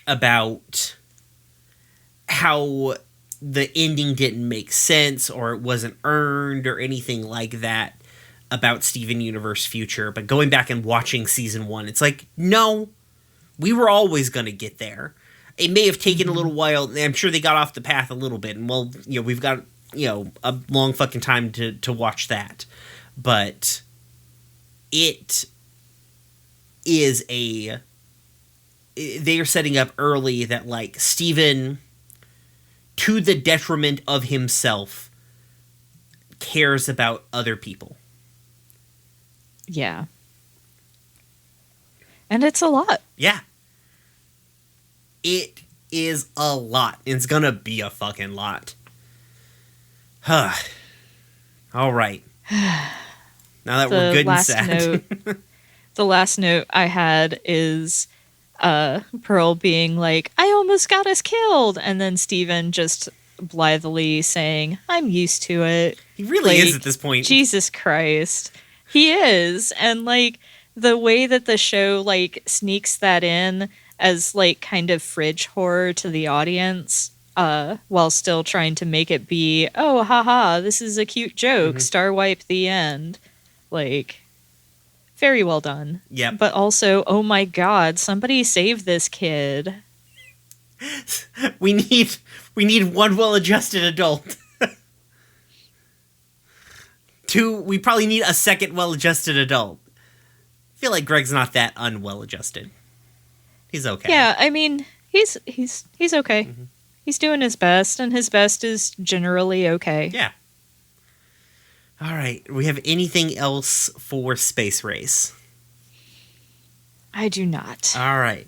about how the ending didn't make sense or it wasn't earned or anything like that about Steven Universe Future. But going back and watching season 1, it's like, no, we were always going to get there. It may have taken a little while. I'm sure they got off the path a little bit, and well, you know, we've got, you know, a long fucking time to watch that. But it is they are setting up early that, like, Steven, to the detriment of himself, cares about other people. Yeah. And it's a lot. Yeah. It is a lot. It's gonna be a fucking lot. Huh. All right. Now that we're good and sad. The last note I had is Pearl being like, I almost got us killed. And then Steven just blithely saying, I'm used to it. He really is at this point. Jesus Christ. He is. And, like, the way that the show, like, sneaks that in as, like, kind of fridge horror to the audience, while still trying to make it be, oh, haha, this is a cute joke, star wipe, the end. Like, very well done. Yeah. But also, oh my god, somebody save this kid. We need one well-adjusted adult We probably need a second well-adjusted adult. I feel like Greg's not that unwell-adjusted. He's okay. Yeah, I mean, he's okay. Mm-hmm. He's doing his best, and his best is generally okay. Yeah. All right. We have anything else for Space Race? I do not. All right.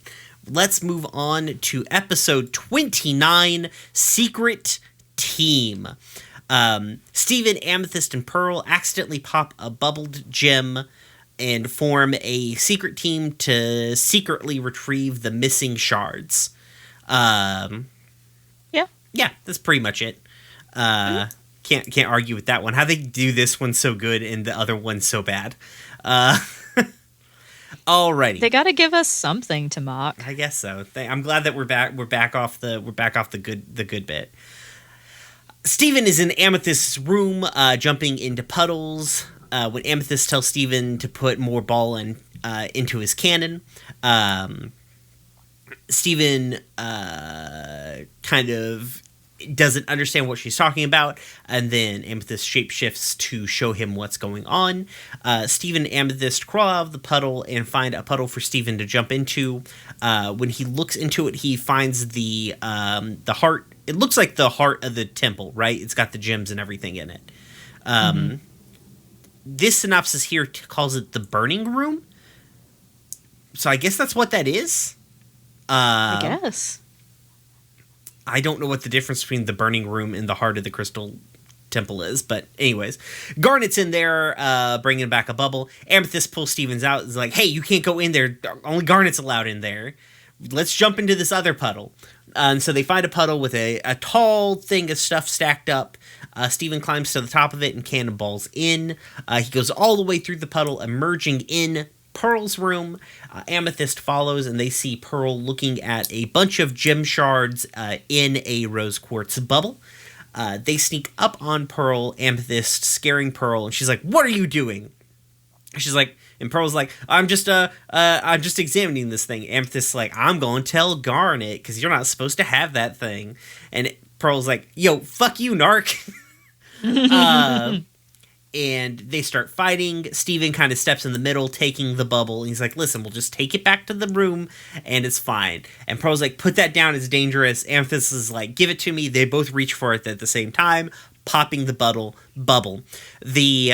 Let's move on to episode 29, Secret Team. Steven, Amethyst, and Pearl accidentally pop a bubbled gem and form a secret team to secretly retrieve the missing shards. Yeah, that's pretty much it. Can't argue with that one. How they do this one so good and the other one so bad. Alrighty. They got to give us something to mock. I guess so. I'm glad that we're back off the good bit. Steven is in Amethyst's room, jumping into puddles. When Amethyst tells Steven to put more ball into his cannon, Steven kind of doesn't understand what she's talking about, and then Amethyst shapeshifts to show him what's going on. Steven and Amethyst crawl out of the puddle and find a puddle for Steven to jump into. When he looks into it, he finds the heart. It looks like the heart of the temple, right? It's got the gems and everything in it. This synopsis here calls it the burning room. So I guess that's what that is. I guess. I don't know what the difference between the burning room and the heart of the crystal temple is, but anyways, Garnet's in there, bringing back a bubble. Amethyst pulls Stevens out. Is like, hey, you can't go in there. Only Garnet's allowed in there. Let's jump into this other puddle. And so they find a puddle with a tall thing of stuff stacked up. Steven climbs to the top of it and cannonballs in. He goes all the way through the puddle, emerging in Pearl's room. Amethyst follows, and they see Pearl looking at a bunch of gem shards in a rose quartz bubble. They sneak up on Pearl, Amethyst, scaring Pearl, and she's like, "What are you doing?" She's like, and Pearl's like, I'm just examining this thing. Amethyst's like, I'm going to tell Garnet, because you're not supposed to have that thing. And Pearl's like, yo, fuck you, narc. And they start fighting. Steven kind of steps in the middle, taking the bubble. And he's like, listen, we'll just take it back to the room, and it's fine. And Pearl's like, put that down, it's dangerous. Amethyst is like, give it to me. They both reach for it at the same time, popping the bubble. The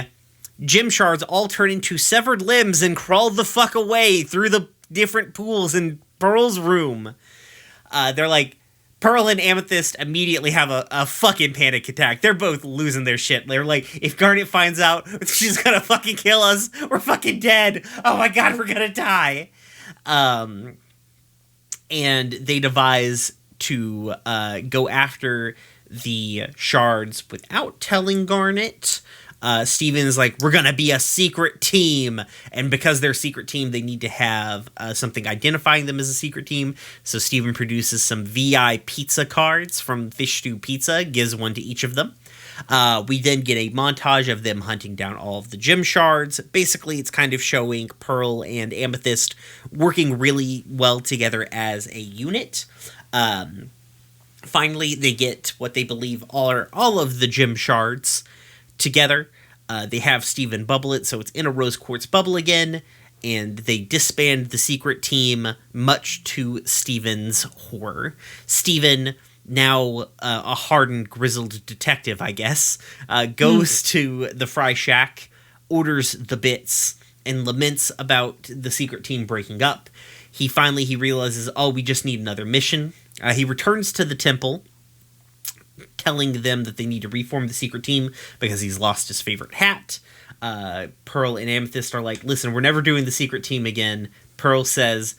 gem shards all turn into severed limbs and crawl the fuck away through the different pools in Pearl's room. They're like, Pearl and Amethyst immediately have a fucking panic attack. They're both losing their shit. They're like, if Garnet finds out, she's gonna fucking kill us. We're fucking dead. Oh my god, we're gonna die. And they devise to go after the shards without telling Garnet. Steven's like, we're gonna be a secret team, and because they're a secret team, they need to have something identifying them as a secret team. So Steven produces some VI pizza cards from Fish Stew Pizza, gives one to each of them. We then get a montage of them hunting down all of the gem shards. Basically, it's kind of showing Pearl and Amethyst working really well together as a unit. Finally, they get what they believe are all of the gem shards together. They have Steven bubble it, so it's in a rose quartz bubble again, and they disband the secret team, much to Steven's horror. Steven, now a hardened, grizzled detective, I guess, goes to the fry shack, orders the bits, and laments about the secret team breaking up. He realizes, we just need another mission. He returns to the temple, telling them that they need to reform the secret team because he's lost his favorite hat. Pearl and Amethyst are like, listen, we're never doing the secret team again. Pearl says,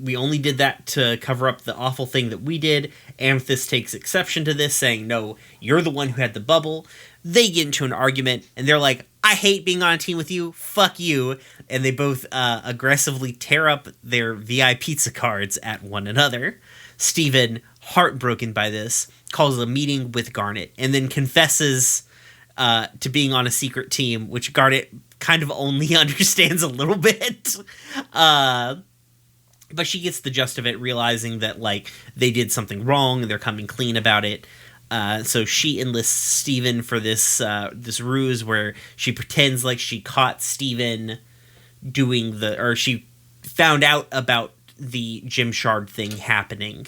we only did that to cover up the awful thing that we did. Amethyst takes exception to this, saying, no, you're the one who had the bubble. They get into an argument, and they're like, I hate being on a team with you. Fuck you. And they both aggressively tear up their VI pizza cards at one another. Steven, heartbroken by this, calls a meeting with Garnet and then confesses to being on a secret team, which Garnet kind of only understands a little bit. But she gets the gist of it, realizing that, like, they did something wrong and they're coming clean about it. So she enlists Steven for this ruse where she pretends like she caught Steven she found out about the Gymshard thing happening,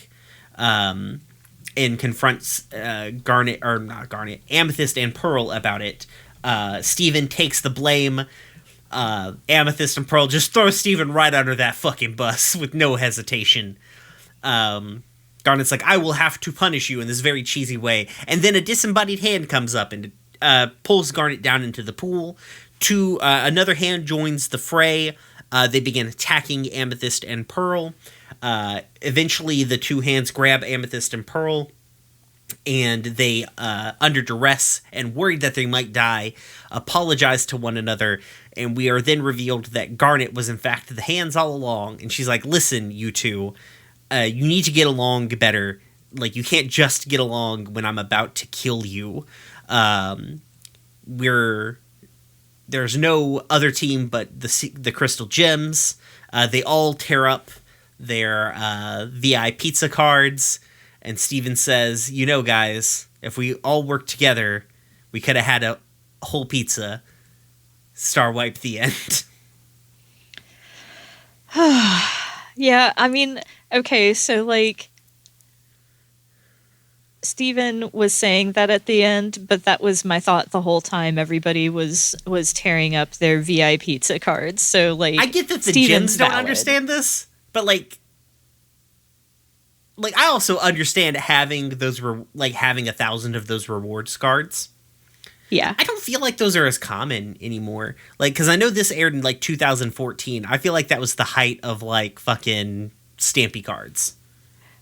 and confronts Amethyst and Pearl about it. Steven takes the blame. Amethyst and Pearl just throw Steven right under that fucking bus with no hesitation. Garnet's like, I will have to punish you in this very cheesy way. And then a disembodied hand comes up and pulls Garnet down into the pool. Another hand joins the fray. They begin attacking Amethyst and Pearl. Eventually, the two hands grab Amethyst and Pearl, and they, under duress and worried that they might die, apologize to one another. And we are then revealed that Garnet was in fact the hands all along. And she's like, listen, you two, you need to get along better. Like, you can't just get along when I'm about to kill you. There's no other team but the Crystal Gems. They all tear up their VI pizza cards. And Steven says, you know, guys, if we all worked together, we could have had a whole pizza. Star wipe, the end. Yeah, I mean, okay, so, like, Steven was saying that at the end, but that was my thought the whole time. Everybody was tearing up their VI pizza cards. So, like, I get that the Steven's Gems don't valid. understand this, but, like, I also understand having having 1,000 of those rewards cards. Yeah. I don't feel like those are as common anymore. Like, because I know this aired in, like, 2014. I feel like that was the height of, like, fucking Stampy cards.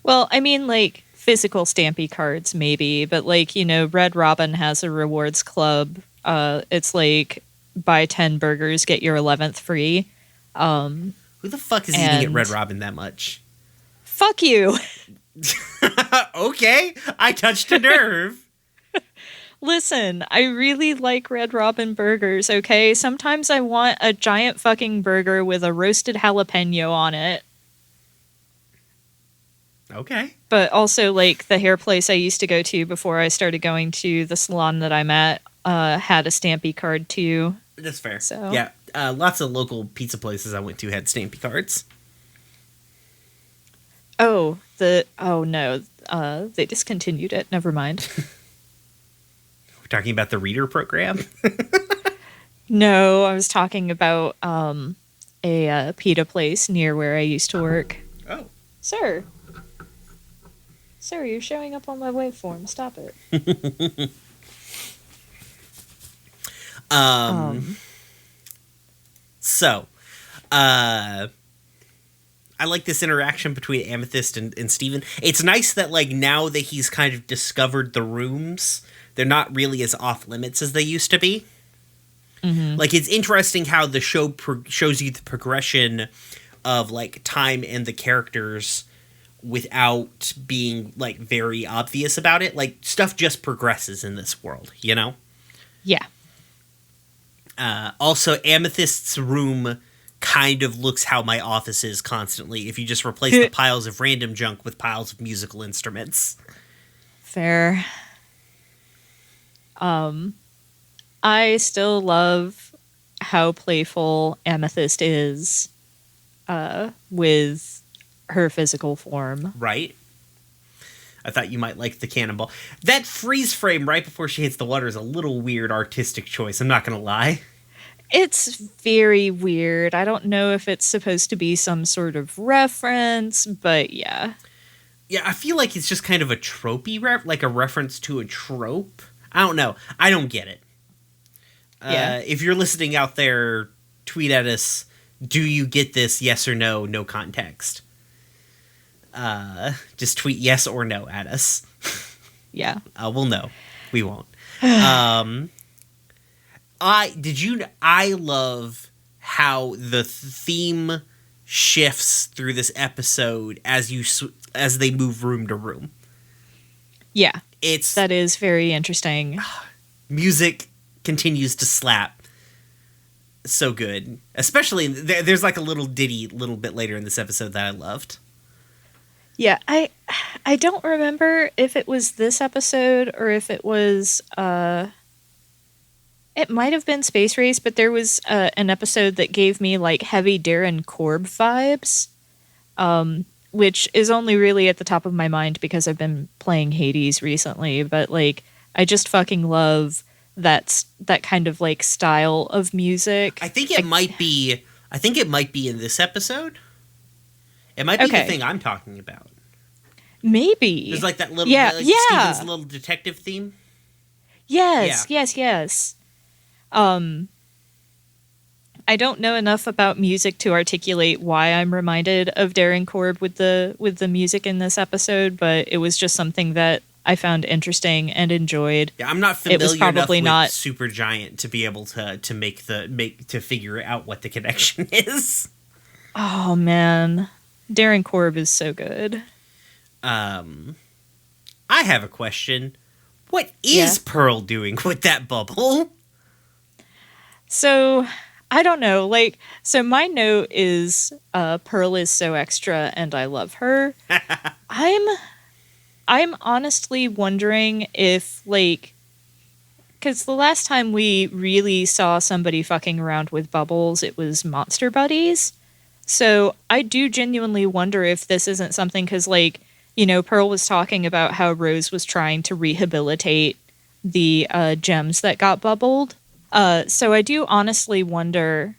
Well, I mean, like, physical Stampy cards, maybe. But, like, you know, Red Robin has a rewards club. It's, like, buy 10 burgers, get your 11th free. Who the fuck is eating at Red Robin that much? Fuck you! Okay, I touched a nerve. Listen, I really like Red Robin burgers, okay? Sometimes I want a giant fucking burger with a roasted jalapeno on it. Okay. But also, like, the hair place I used to go to before I started going to the salon that I'm at had a Stampy card, too. That's fair. So. Yeah, lots of local pizza places I went to had Stampy cards. Oh, no. They discontinued it. Never mind. We're talking about the reader program? No, I was talking about a pita place near where I used to work. Oh. Sir, you're showing up on my waveform. Stop it. So, I like this interaction between Amethyst and Steven. It's nice that, like, now that he's kind of discovered the rooms, they're not really as off limits as they used to be. Mm-hmm. Like, it's interesting how the show shows you the progression of, like, time and the characters without being, like, very obvious about it. Like, stuff just progresses in this world, you know? Yeah. Also, Amethyst's room kind of looks how my office is constantly if you just replace the piles of random junk with piles of musical instruments. Fair. I still love how playful Amethyst is with her physical form. Right? I thought you might like the cannonball. That freeze frame right before she hits the water is a little weird artistic choice, I'm not going to lie. It's very weird. I don't know if it's supposed to be some sort of reference, but yeah. Yeah, I feel like it's just kind of a tropey like a reference to a trope. I don't know. I don't get it. Yeah. If you're listening out there, tweet at us. Do you get this? Yes or no? No context. Just tweet yes or no at us. Yeah. We'll know. We won't. I love how the theme shifts through this episode as they move room to room. Yeah. That is very interesting. Music continues to slap. So good. Especially, there's like a little ditty little bit later in this episode that I loved. Yeah, I I don't remember if it was this episode or if it was it might have been Space Race, but there was an episode that gave me like heavy Darren Korb vibes, which is only really at the top of my mind because I've been playing Hades recently. But like, I just fucking love that kind of like style of music. I think it might be. I think it might be in this episode. It might be the thing I'm talking about. Maybe there's like that little Steven's little detective theme. Yes. I don't know enough about music to articulate why I'm reminded of Darren Korb with the music in this episode, but it was just something that I found interesting and enjoyed. Yeah, I'm not familiar enough with Supergiant to be able to figure out what the connection is. Oh man, Darren Korb is so good. I have a question. What is Pearl doing with that bubble? So, I don't know. Like, so my note is Pearl is so extra and I love her. I'm honestly wondering if, like, because the last time we really saw somebody fucking around with bubbles, it was Monster Buddies. So I do genuinely wonder if this isn't something, because, like, you know, Pearl was talking about how Rose was trying to rehabilitate the gems that got bubbled. So I do honestly wonder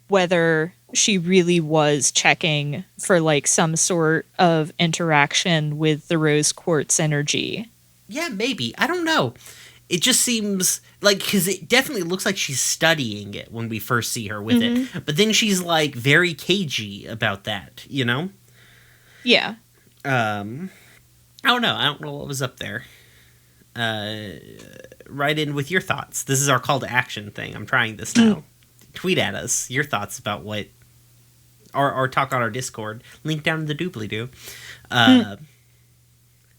whether she really was checking for like some sort of interaction with the rose quartz energy. Yeah, maybe. I don't know. It just seems like, because it definitely looks like she's studying it when we first see her with it. But then she's like very cagey about that, you know? Yeah. I don't know. I don't know what was up there. Write in with your thoughts. This is our call to action thing. I'm trying this now. Tweet at us your thoughts about what, or talk on our Discord. Link down in the doobly-doo.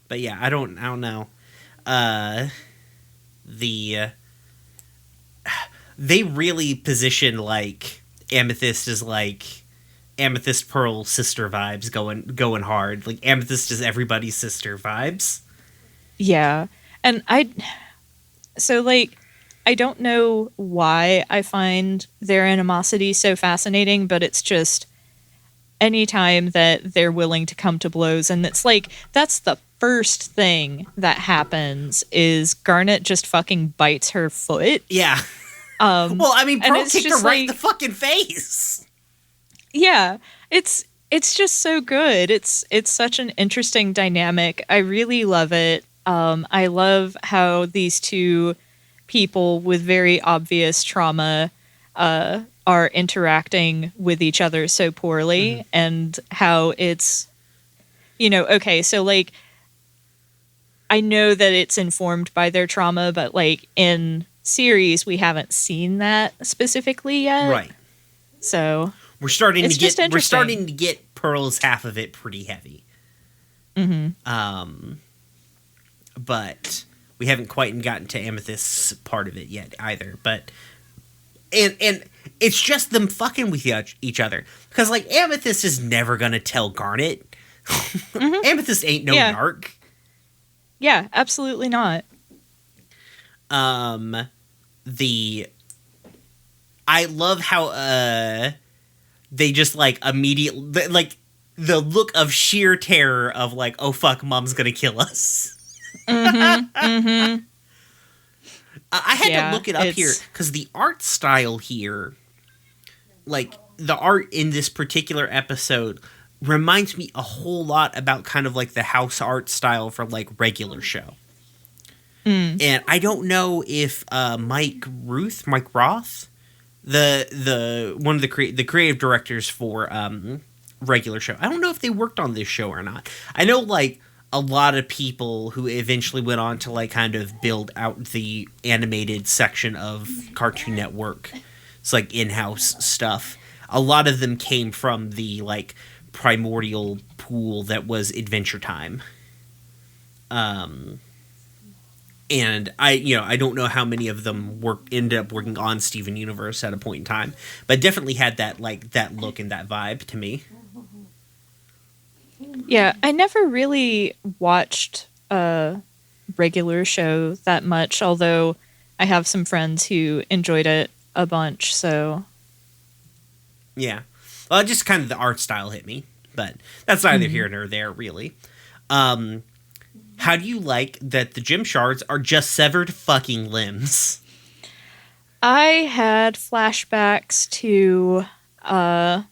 But yeah, I don't know. They really position like Amethyst as like Amethyst Pearl sister vibes going hard. Like Amethyst is everybody's sister vibes. Yeah. And I don't know why I find their animosity so fascinating, but it's just anytime that they're willing to come to blows, and it's like, that's the first thing that happens is Garnet just fucking bites her foot. Yeah. Well, I mean, Pearl kicked her right in the fucking face. Yeah. It's just so good. It's such an interesting dynamic. I really love it. I love how these two people with very obvious trauma are interacting with each other so poorly, and how it's, you know, okay, so like, I know that it's informed by their trauma, but like in series, we haven't seen that specifically yet. Right. So we're starting to get Pearl's half of it pretty heavy. But we haven't quite gotten to Amethyst's part of it yet either. But and it's just them fucking with each other, because like Amethyst is never gonna tell Garnet. Amethyst ain't no narc. Yeah, absolutely not. I love how they just like immediately, like, the look of sheer terror of like, oh fuck, mom's gonna kill us. I had to look it up here because the art style here, like the art in this particular episode, reminds me a whole lot about kind of like the house art style for like regular show. And I don't know if Mike Roth, the one of the creative directors for regular show, I don't know if they worked on this show or not. I know like a lot of people who eventually went on to like kind of build out the animated section of Cartoon Network. It's like in-house stuff. A lot of them came from the like primordial pool that was Adventure Time. And I don't know how many of them ended up working on Steven Universe at a point in time, but definitely had that look and that vibe to me. Yeah, I never really watched a regular show that much, although I have some friends who enjoyed it a bunch, so. Yeah. Well, just kind of the art style hit me, but that's neither here nor there, really. How do you like that the gym shards are just severed fucking limbs? I had flashbacks to Frybo.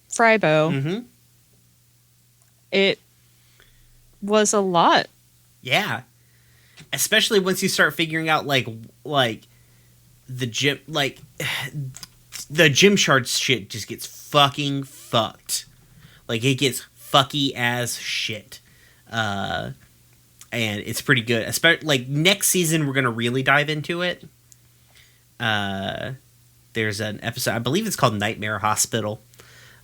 Mm-hmm. It was a lot. Yeah. Especially once you start figuring out like the gym the gym shards shit just gets fucking fucked. Like it gets fucky as shit. And it's pretty good. Especially like next season we're gonna really dive into it. There's an episode, I believe it's called Nightmare Hospital.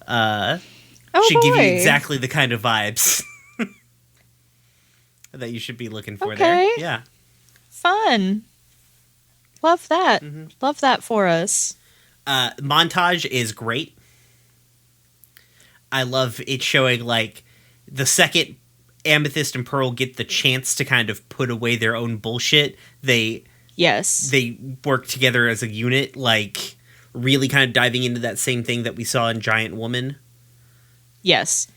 Should give you exactly the kind of vibes that you should be looking for there. Yeah. Fun. Love that. Mm-hmm. Love that for us. Montage is great. I love it showing like the second Amethyst and Pearl get the chance to kind of put away their own bullshit. They work together as a unit, like really kind of diving into that same thing that we saw in Giant Woman. Yes.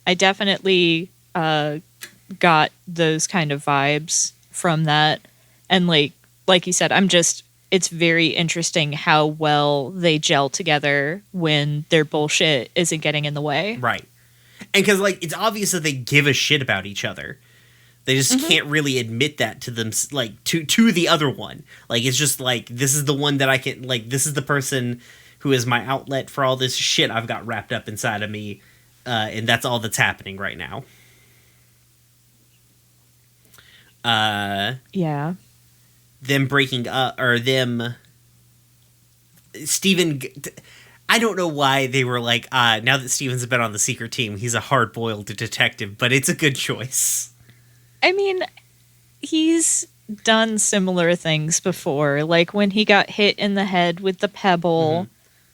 I definitely got those kind of vibes from that. And like you said, it's very interesting how well they gel together when their bullshit isn't getting in the way. Right. And because, like, it's obvious that they give a shit about each other. They just can't really admit that to them, like, to the other one. Like, it's just like, this is the one that I can, like, this is the person who is my outlet for all this shit I've got wrapped up inside of me. And that's all that's happening right now. Yeah. Them breaking up, or them... Steven... I don't know why they were like, now that Steven's been on the secret team, he's a hard-boiled detective, but it's a good choice. I mean, he's done similar things before. Like when he got hit in the head with the pebble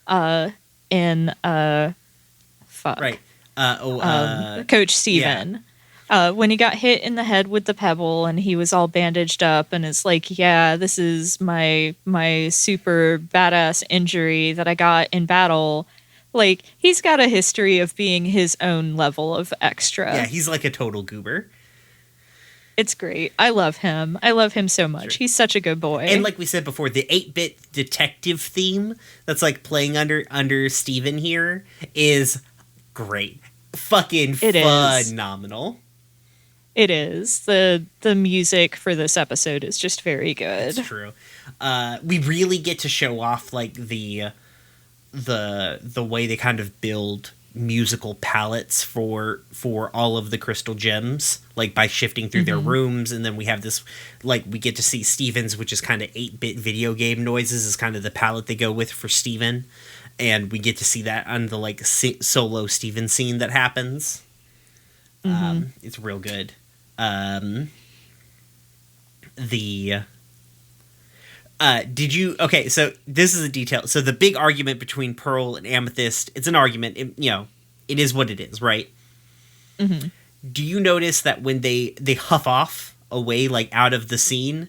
in... Right. Coach Steven. Yeah. When he got hit in the head with the pebble and he was all bandaged up and it's like, yeah, this is my super badass injury that I got in battle. Like, he's got a history of being his own level of extra. Yeah, he's like a total goober. It's great. I love him. I love him so much. Sure. He's such a good boy. And like we said before, the 8-bit detective theme that's like playing under Steven here is great. Fucking phenomenal. It is. The music for this episode is just very good. That's true. We really get to show off like the way they kind of build musical palettes for all of the crystal gems, like by shifting through their rooms, and then we have this like we get to see Steven's, which is kind of 8-bit video game noises, is kind of the palette they go with for Steven, and we get to see that on the like solo Steven scene that happens. It's real good. Okay, so this is a detail. So the big argument between Pearl and Amethyst, it's an argument, it is what it is, right? Do you notice that when they huff off away, like out of the scene,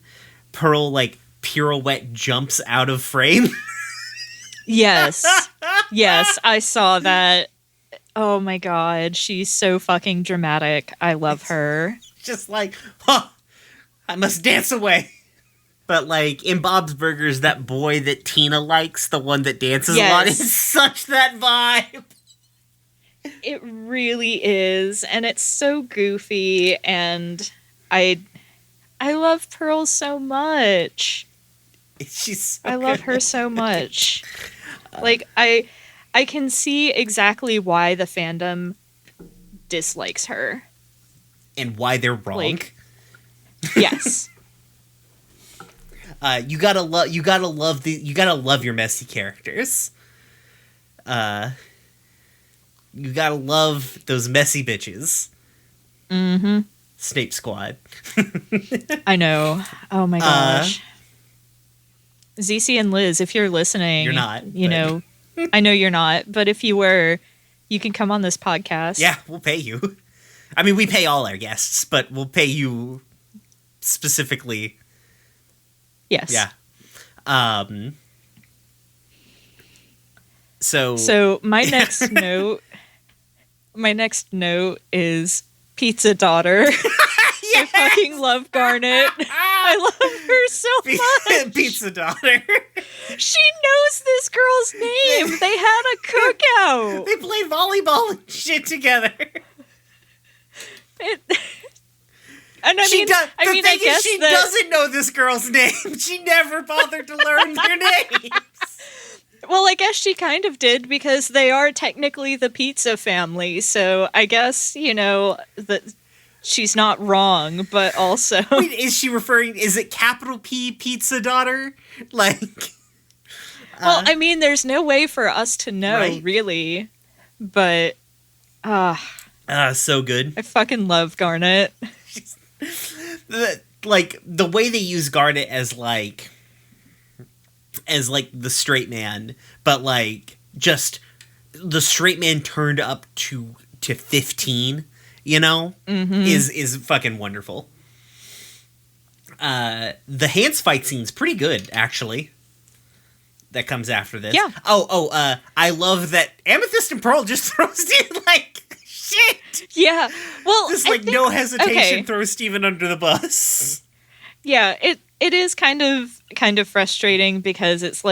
Pearl like pirouette jumps out of frame? Yes. Yes, I saw that. Oh my god, she's so fucking dramatic. I love her. Just like, I must dance away. But like in Bob's Burgers, that boy that Tina likes, the one that dances a lot, is such that vibe. It really is, and it's so goofy, and I love Pearl so much. I love her so much. Like I can see exactly why the fandom dislikes her. And why they're wrong. Like, yes. You gotta love your messy characters. You gotta love those messy bitches. Snape Squad. I know. Oh my gosh. ZC and Liz, if you're listening, you're not. I know you're not, but if you were, you can come on this podcast. Yeah, we'll pay you. I mean, we pay all our guests, but we'll pay you specifically. Yes. Yeah. So my next note is Pizza Daughter. Yes! I fucking love Garnet. I love her so much. Pizza Daughter. She knows this girl's name. They had a cookout. They play volleyball and shit together. And I mean, I guess she doesn't know this girl's name. She never bothered to learn their names. Well, I guess she kind of did because they are technically the pizza family. So I guess, that she's not wrong, but also... Wait, is it capital P Pizza Daughter? Like... well, I mean, there's no way for us to know, right? Really. But... so good. I fucking love Garnet. The way they use Garnet as the straight man, but just the straight man turned up to 15, is fucking wonderful. The hands fight scene's pretty good, actually. That comes after this. Yeah. I love that Amethyst and Pearl just throws Steven shit. Yeah. Well, just no hesitation throws Steven under the bus. Yeah, it is kind of frustrating because it's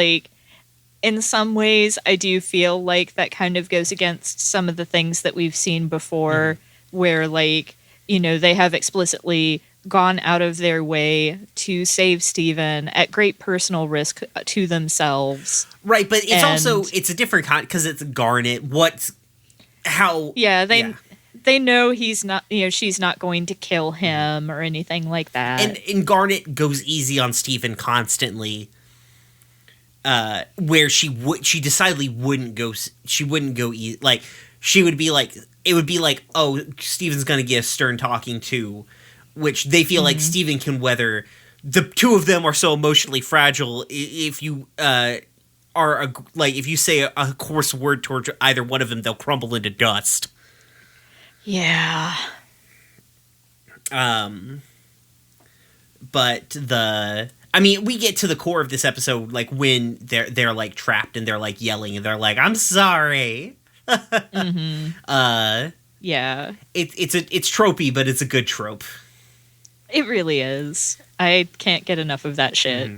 in some ways I do feel like that kind of goes against some of the things that we've seen before, where they have explicitly gone out of their way to save Steven at great personal risk to themselves. Right, but it's a different because it's Garnet. They know he's not, she's not going to kill him or anything like that. And Garnet goes easy on Steven constantly, where she decidedly wouldn't go. She wouldn't go easy. She would be it would be oh, Steven's gonna get a stern talking to, which they feel like Steven can weather. The two of them are so emotionally fragile. If you if you say a coarse word towards either one of them, they'll crumble into dust. Yeah. But we get to the core of this episode, when they're trapped and they're yelling and they're I'm sorry. Yeah. It's tropey, but it's a good trope. It really is. I can't get enough of that shit.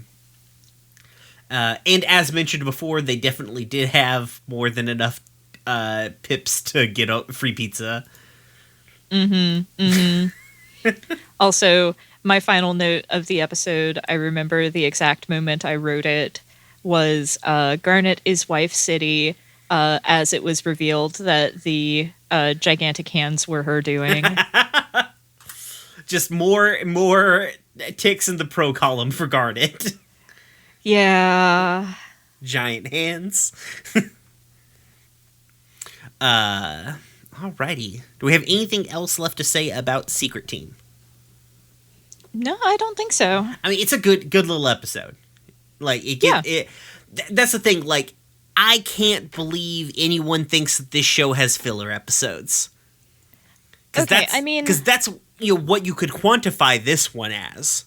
And as mentioned before, they definitely did have more than enough pips to get free pizza. Also, my final note of the episode, I remember the exact moment I wrote it, was Garnet is wife Sadie, as it was revealed that the gigantic hands were her doing. Just more ticks in the pro column for Garnet. Yeah. Giant hands. Alrighty. Do we have anything else left to say about Secret Team? No, I don't think so. I mean, it's a good little episode. That's the thing. I can't believe anyone thinks that this show has filler episodes. Because that's what you could quantify this one as.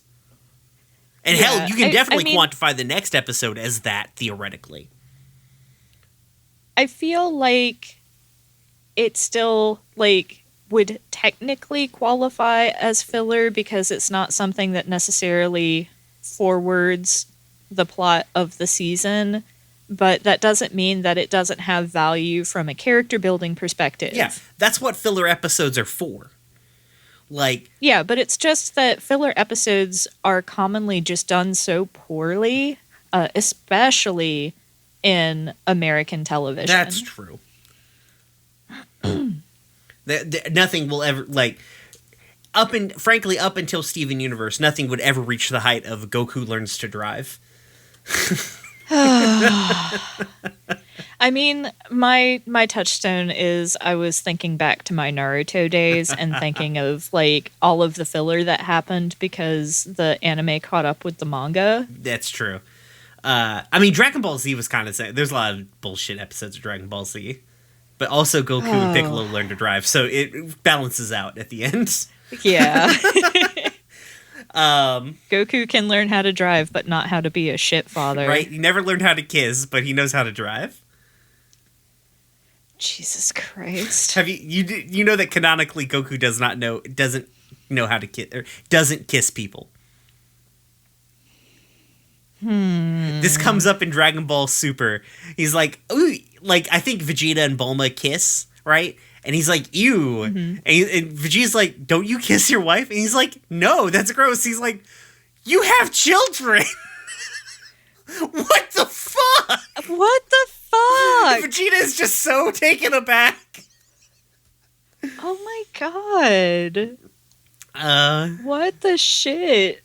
And hell, you can definitely quantify the next episode as that, theoretically. I feel like it still, would technically qualify as filler because it's not something that necessarily forwards the plot of the season, but that doesn't mean that it doesn't have value from a character building perspective. Yeah, that's what filler episodes are for. Yeah, but it's just that filler episodes are commonly just done so poorly, especially in American television. That's true. Nothing will ever up until Steven Universe, nothing would ever reach the height of Goku Learns to Drive. I mean, my touchstone is I was thinking back to my Naruto days and thinking of all of the filler that happened because the anime caught up with the manga. That's true. Dragon Ball Z was kind of saying there's a lot of bullshit episodes of Dragon Ball Z. But also Goku and Piccolo learn to drive, so it balances out at the end. Yeah. Goku can learn how to drive, but not how to be a shit father. Right? He never learned how to kiss, but he knows how to drive. Jesus Christ. Have you know that canonically Goku doesn't know how to kiss, or doesn't kiss people. This comes up in Dragon Ball Super. He's like, ooh, like I think Vegeta and Bulma kiss, right? And he's like, ew. And Vegeta's like, don't you kiss your wife? And he's like, no, that's gross. He's like, you have children. What the fuck? What the fuck? Vegeta is just so taken aback. Oh my god. What the shit?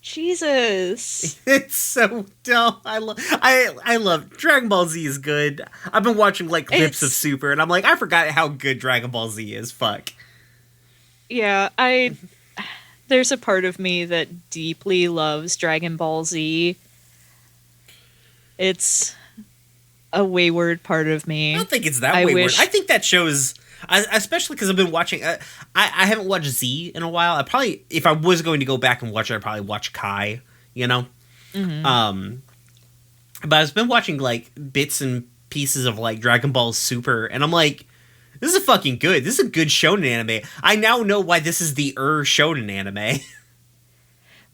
Jesus. It's so dumb. I love Dragon Ball Z is good. I've been watching like clips of Super and I'm like, I forgot how good Dragon Ball Z is. Fuck. Yeah, there's a part of me that deeply loves Dragon Ball Z. It's a wayward part of me. I don't think it's that wayward. I think that shows, especially because I've been watching. I haven't watched Z in a while. I probably, if I was going to go back and watch it, I'd probably watch Kai. You know, but I've been watching like bits and pieces of like Dragon Ball Super, and I'm like, this is fucking good. This is a good shonen anime. I now know why this is the shonen anime.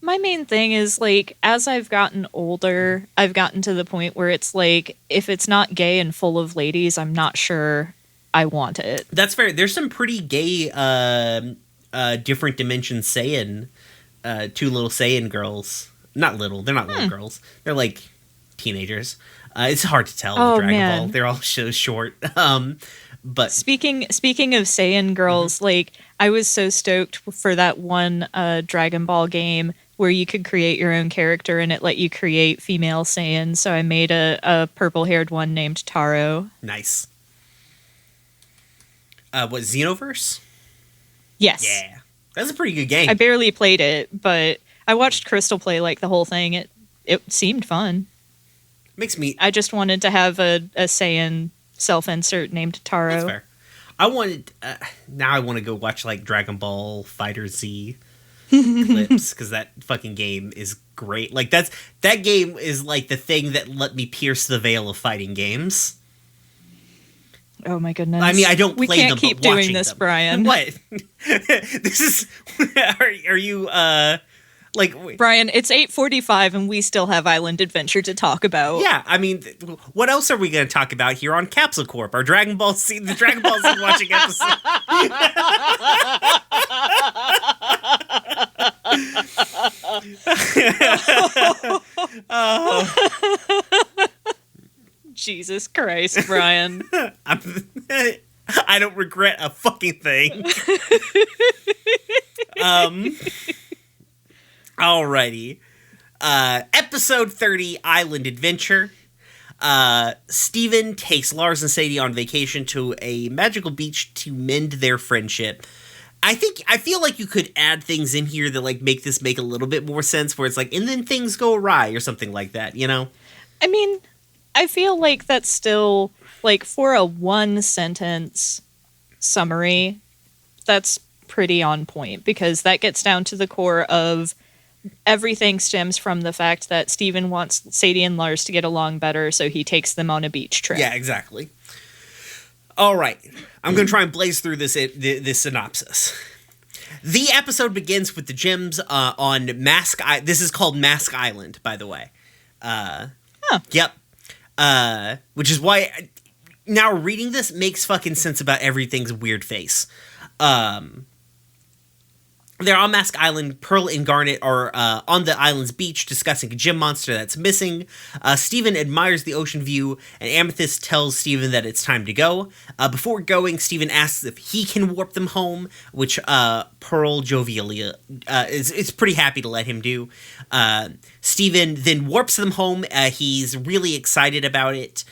My main thing is, like, as I've gotten older, I've gotten to the point where it's like, if it's not gay and full of ladies, I'm not sure I want it. That's fair. There's some pretty gay, different dimension Saiyan, 2 little Saiyan girls. Not little. They're not little girls. They're, like, teenagers. It's hard to tell with Dragon Ball. They're all so short. But speaking of Saiyan girls, like, I was so stoked for that one Dragon Ball game where you could create your own character and it let you create female Saiyans. So I made a purple-haired one named Taro. Nice. What, Xenoverse? Yes. Yeah. That's a pretty good game. I barely played it, but I watched Crystal play like the whole thing. It seemed fun. I just wanted to have a Saiyan self-insert named Taro. That's fair. Now I want to go watch like Dragon Ball Fighter Z clips because that fucking game is great. Like that game is like the thing that let me pierce the veil of fighting games. Oh my goodness! I mean, I don't play them. We can't keep doing this, Brian. What? This is? Are you? Like, Brian, it's 8:45 and we still have Island Adventure to talk about. Yeah, I mean, what else are we going to talk about here on Capsule Corp? Our Dragon Ball Z, the Dragon Ball Z watching episode. Jesus Christ, Brian. I don't regret a fucking thing. Alrighty. Episode 30, Island Adventure. Steven takes Lars and Sadie on vacation to a magical beach to mend their friendship. I feel like you could add things in here that like make this make a little bit more sense where it's like, and then things go awry or something like that, you know? I mean, I feel like that's still, like, for a 1-sentence summary, that's pretty on point because that gets down to the core of everything stems from the fact that Steven wants Sadie and Lars to get along better, so he takes them on a beach trip. Yeah, exactly. All right. I'm going to try and blaze through this synopsis. The episode begins with the gems on Mask Island. This is called Mask Island, by the way. Yep. Which is why now reading this makes fucking sense about everything's weird face. They're on Mask Island. Pearl and Garnet are on the island's beach discussing a gym monster that's missing. Steven admires the ocean view, and Amethyst tells Steven that it's time to go. Before going, Steven asks if he can warp them home, which Pearl jovially is pretty happy to let him do. Steven then warps them home. He's really excited about it.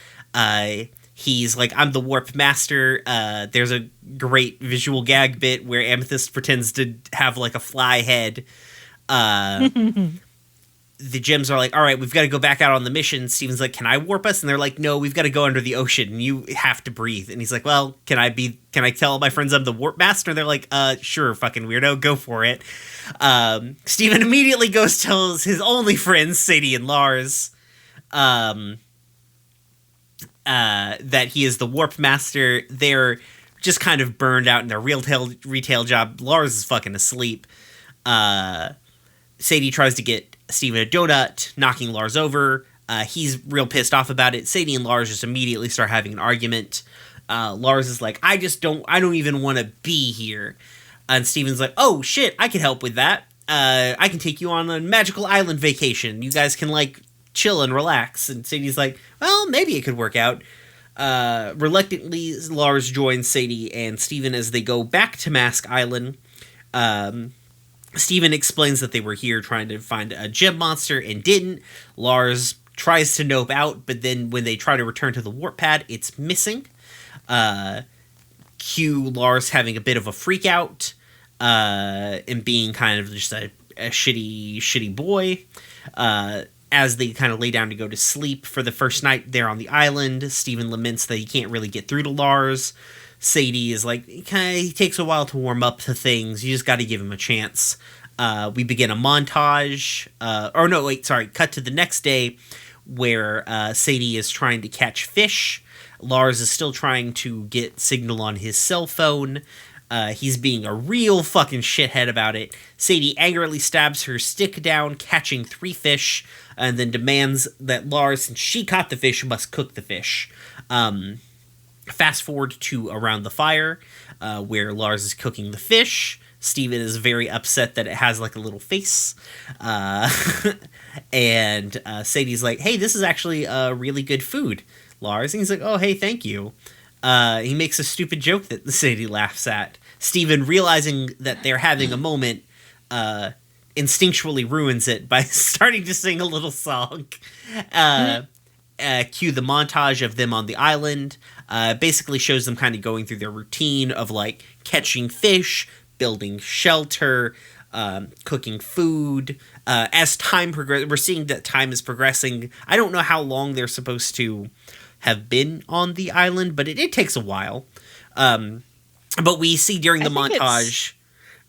He's like, I'm the warp master. There's a great visual gag bit where Amethyst pretends to have like a fly head. the gems are like, all right, we've got to go back out on the mission. Steven's like, can I warp us? And they're like, no, we've got to go under the ocean and you have to breathe. And he's like, well, can I tell my friends I'm the warp master? And they're like, sure, fucking weirdo, go for it. Steven immediately tells his only friends, Sadie and Lars, that he is the warp master. They're just kind of burned out in their retail job. Lars is fucking asleep. Sadie tries to get Steven a donut, knocking Lars over. He's real pissed off about it. Sadie and Lars just immediately start having an argument. Lars is like, I don't even want to be here. And Steven's like, oh shit, I can help with that. I can take you on a magical island vacation. You guys can like chill and relax. And Sadie's like, well, maybe it could work out. Reluctantly, Lars joins Sadie and Steven as they go back to Mask Island. Steven explains that they were here trying to find a gem monster and didn't. Lars tries to nope out, but then when they try to return to the warp pad, it's missing. Cue Lars having a bit of a freak out and being kind of just a shitty boy. As they kind of lay down to go to sleep for the first night there on the island, Steven laments that he can't really get through to Lars. Sadie is like, he takes a while to warm up to things. You just got to give him a chance. We begin a montage. Cut to the next day where Sadie is trying to catch fish. Lars is still trying to get signal on his cell phone. He's being a real fucking shithead about it. Sadie angrily stabs her stick down, catching 3 fish, and then demands that Lars, since she caught the fish, must cook the fish. Fast forward to around the fire, where Lars is cooking the fish. Steven is very upset that it has like a little face. And Sadie's like, hey, this is actually really good food, Lars. And he's like, oh, hey, thank you. He makes a stupid joke that Sadie laughs at. Steven, realizing that they're having a moment, instinctually ruins it by starting to sing a little song. Cue the montage of them on the island. Basically shows them kind of going through their routine of like catching fish, building shelter, cooking food. As time progresses, we're seeing that time is progressing. I don't know how long they're supposed to have been on the island, but it takes a while. But we see during the montage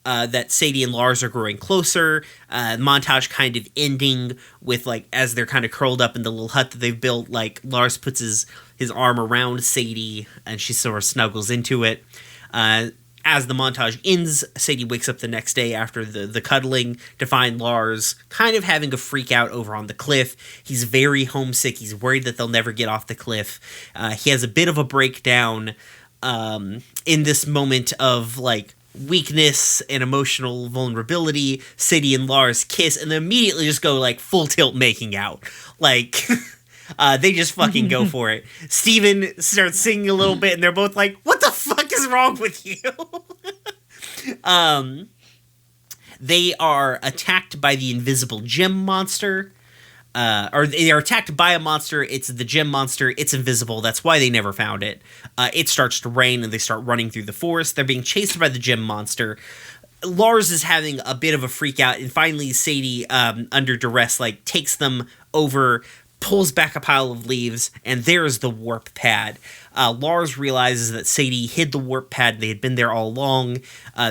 that Sadie and Lars are growing closer. Montage kind of ending with like as they're kind of curled up in the little hut that they've built. Like Lars puts his arm around Sadie and she sort of snuggles into it. As the montage ends, Sadie wakes up the next day after the cuddling to find Lars kind of having a freak out over on the cliff. He's very homesick. He's worried that they'll never get off the cliff. He has a bit of a breakdown in this moment of like weakness and emotional vulnerability. Sadie and Lars kiss and then immediately just go like full tilt making out. Like they just fucking go for it. Steven starts singing a little bit and they're both like, what the fuck is wrong with you? They are attacked by the invisible gem monster. Or they are attacked by a monster. It's the gem monster. It's invisible. That's why they never found it. It starts to rain and they start running through the forest. They're being chased by the gem monster. Lars is having a bit of a freak out. And finally, Sadie, under duress, like takes them over, pulls back a pile of leaves, and there's the warp pad. Lars realizes that Sadie hid the warp pad. They had been there all along.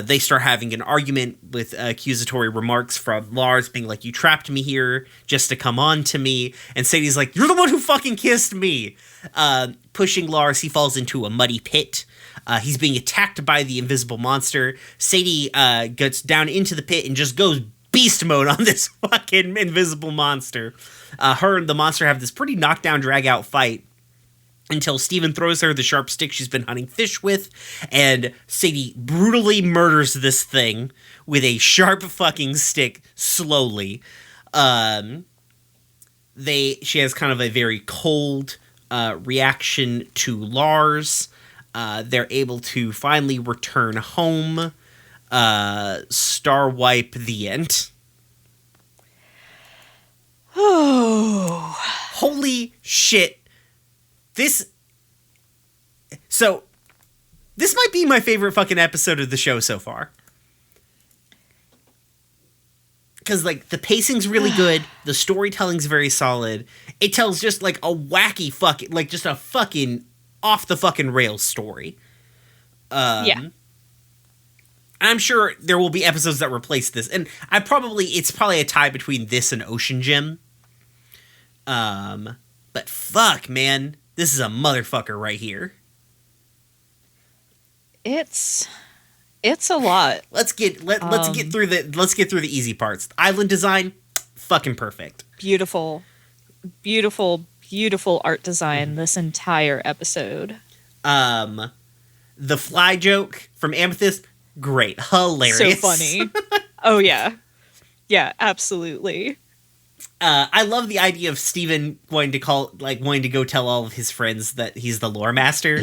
They start having an argument with accusatory remarks from Lars being like, you trapped me here just to come on to me. And Sadie's like, you're the one who fucking kissed me. Pushing Lars, he falls into a muddy pit. He's being attacked by the invisible monster. Sadie gets down into the pit and just goes beast mode on this fucking invisible monster. Her and the monster have this pretty knockdown, drag-out fight until Steven throws her the sharp stick she's been hunting fish with, and Sadie brutally murders this thing with a sharp fucking stick slowly. She has kind of a very cold reaction to Lars. They're able to finally return home. Star wipe, the end. Oh. Holy shit. This might be my favorite fucking episode of the show so far. because like the pacing's really good, the storytelling's very solid. It tells just like a wacky fucking, like just a fucking off the fucking rails story. Yeah. I'm sure there will be episodes that replace this, and it's probably a tie between this and Ocean Gym. But fuck, man, this is a motherfucker right here. It's a lot. Let's get through the easy parts. Island design, fucking perfect. Beautiful art design this entire episode. The fly joke from Amethyst, great, hilarious, So funny. Oh yeah, absolutely. I love the idea of Steven wanting to go tell all of his friends that he's the lore master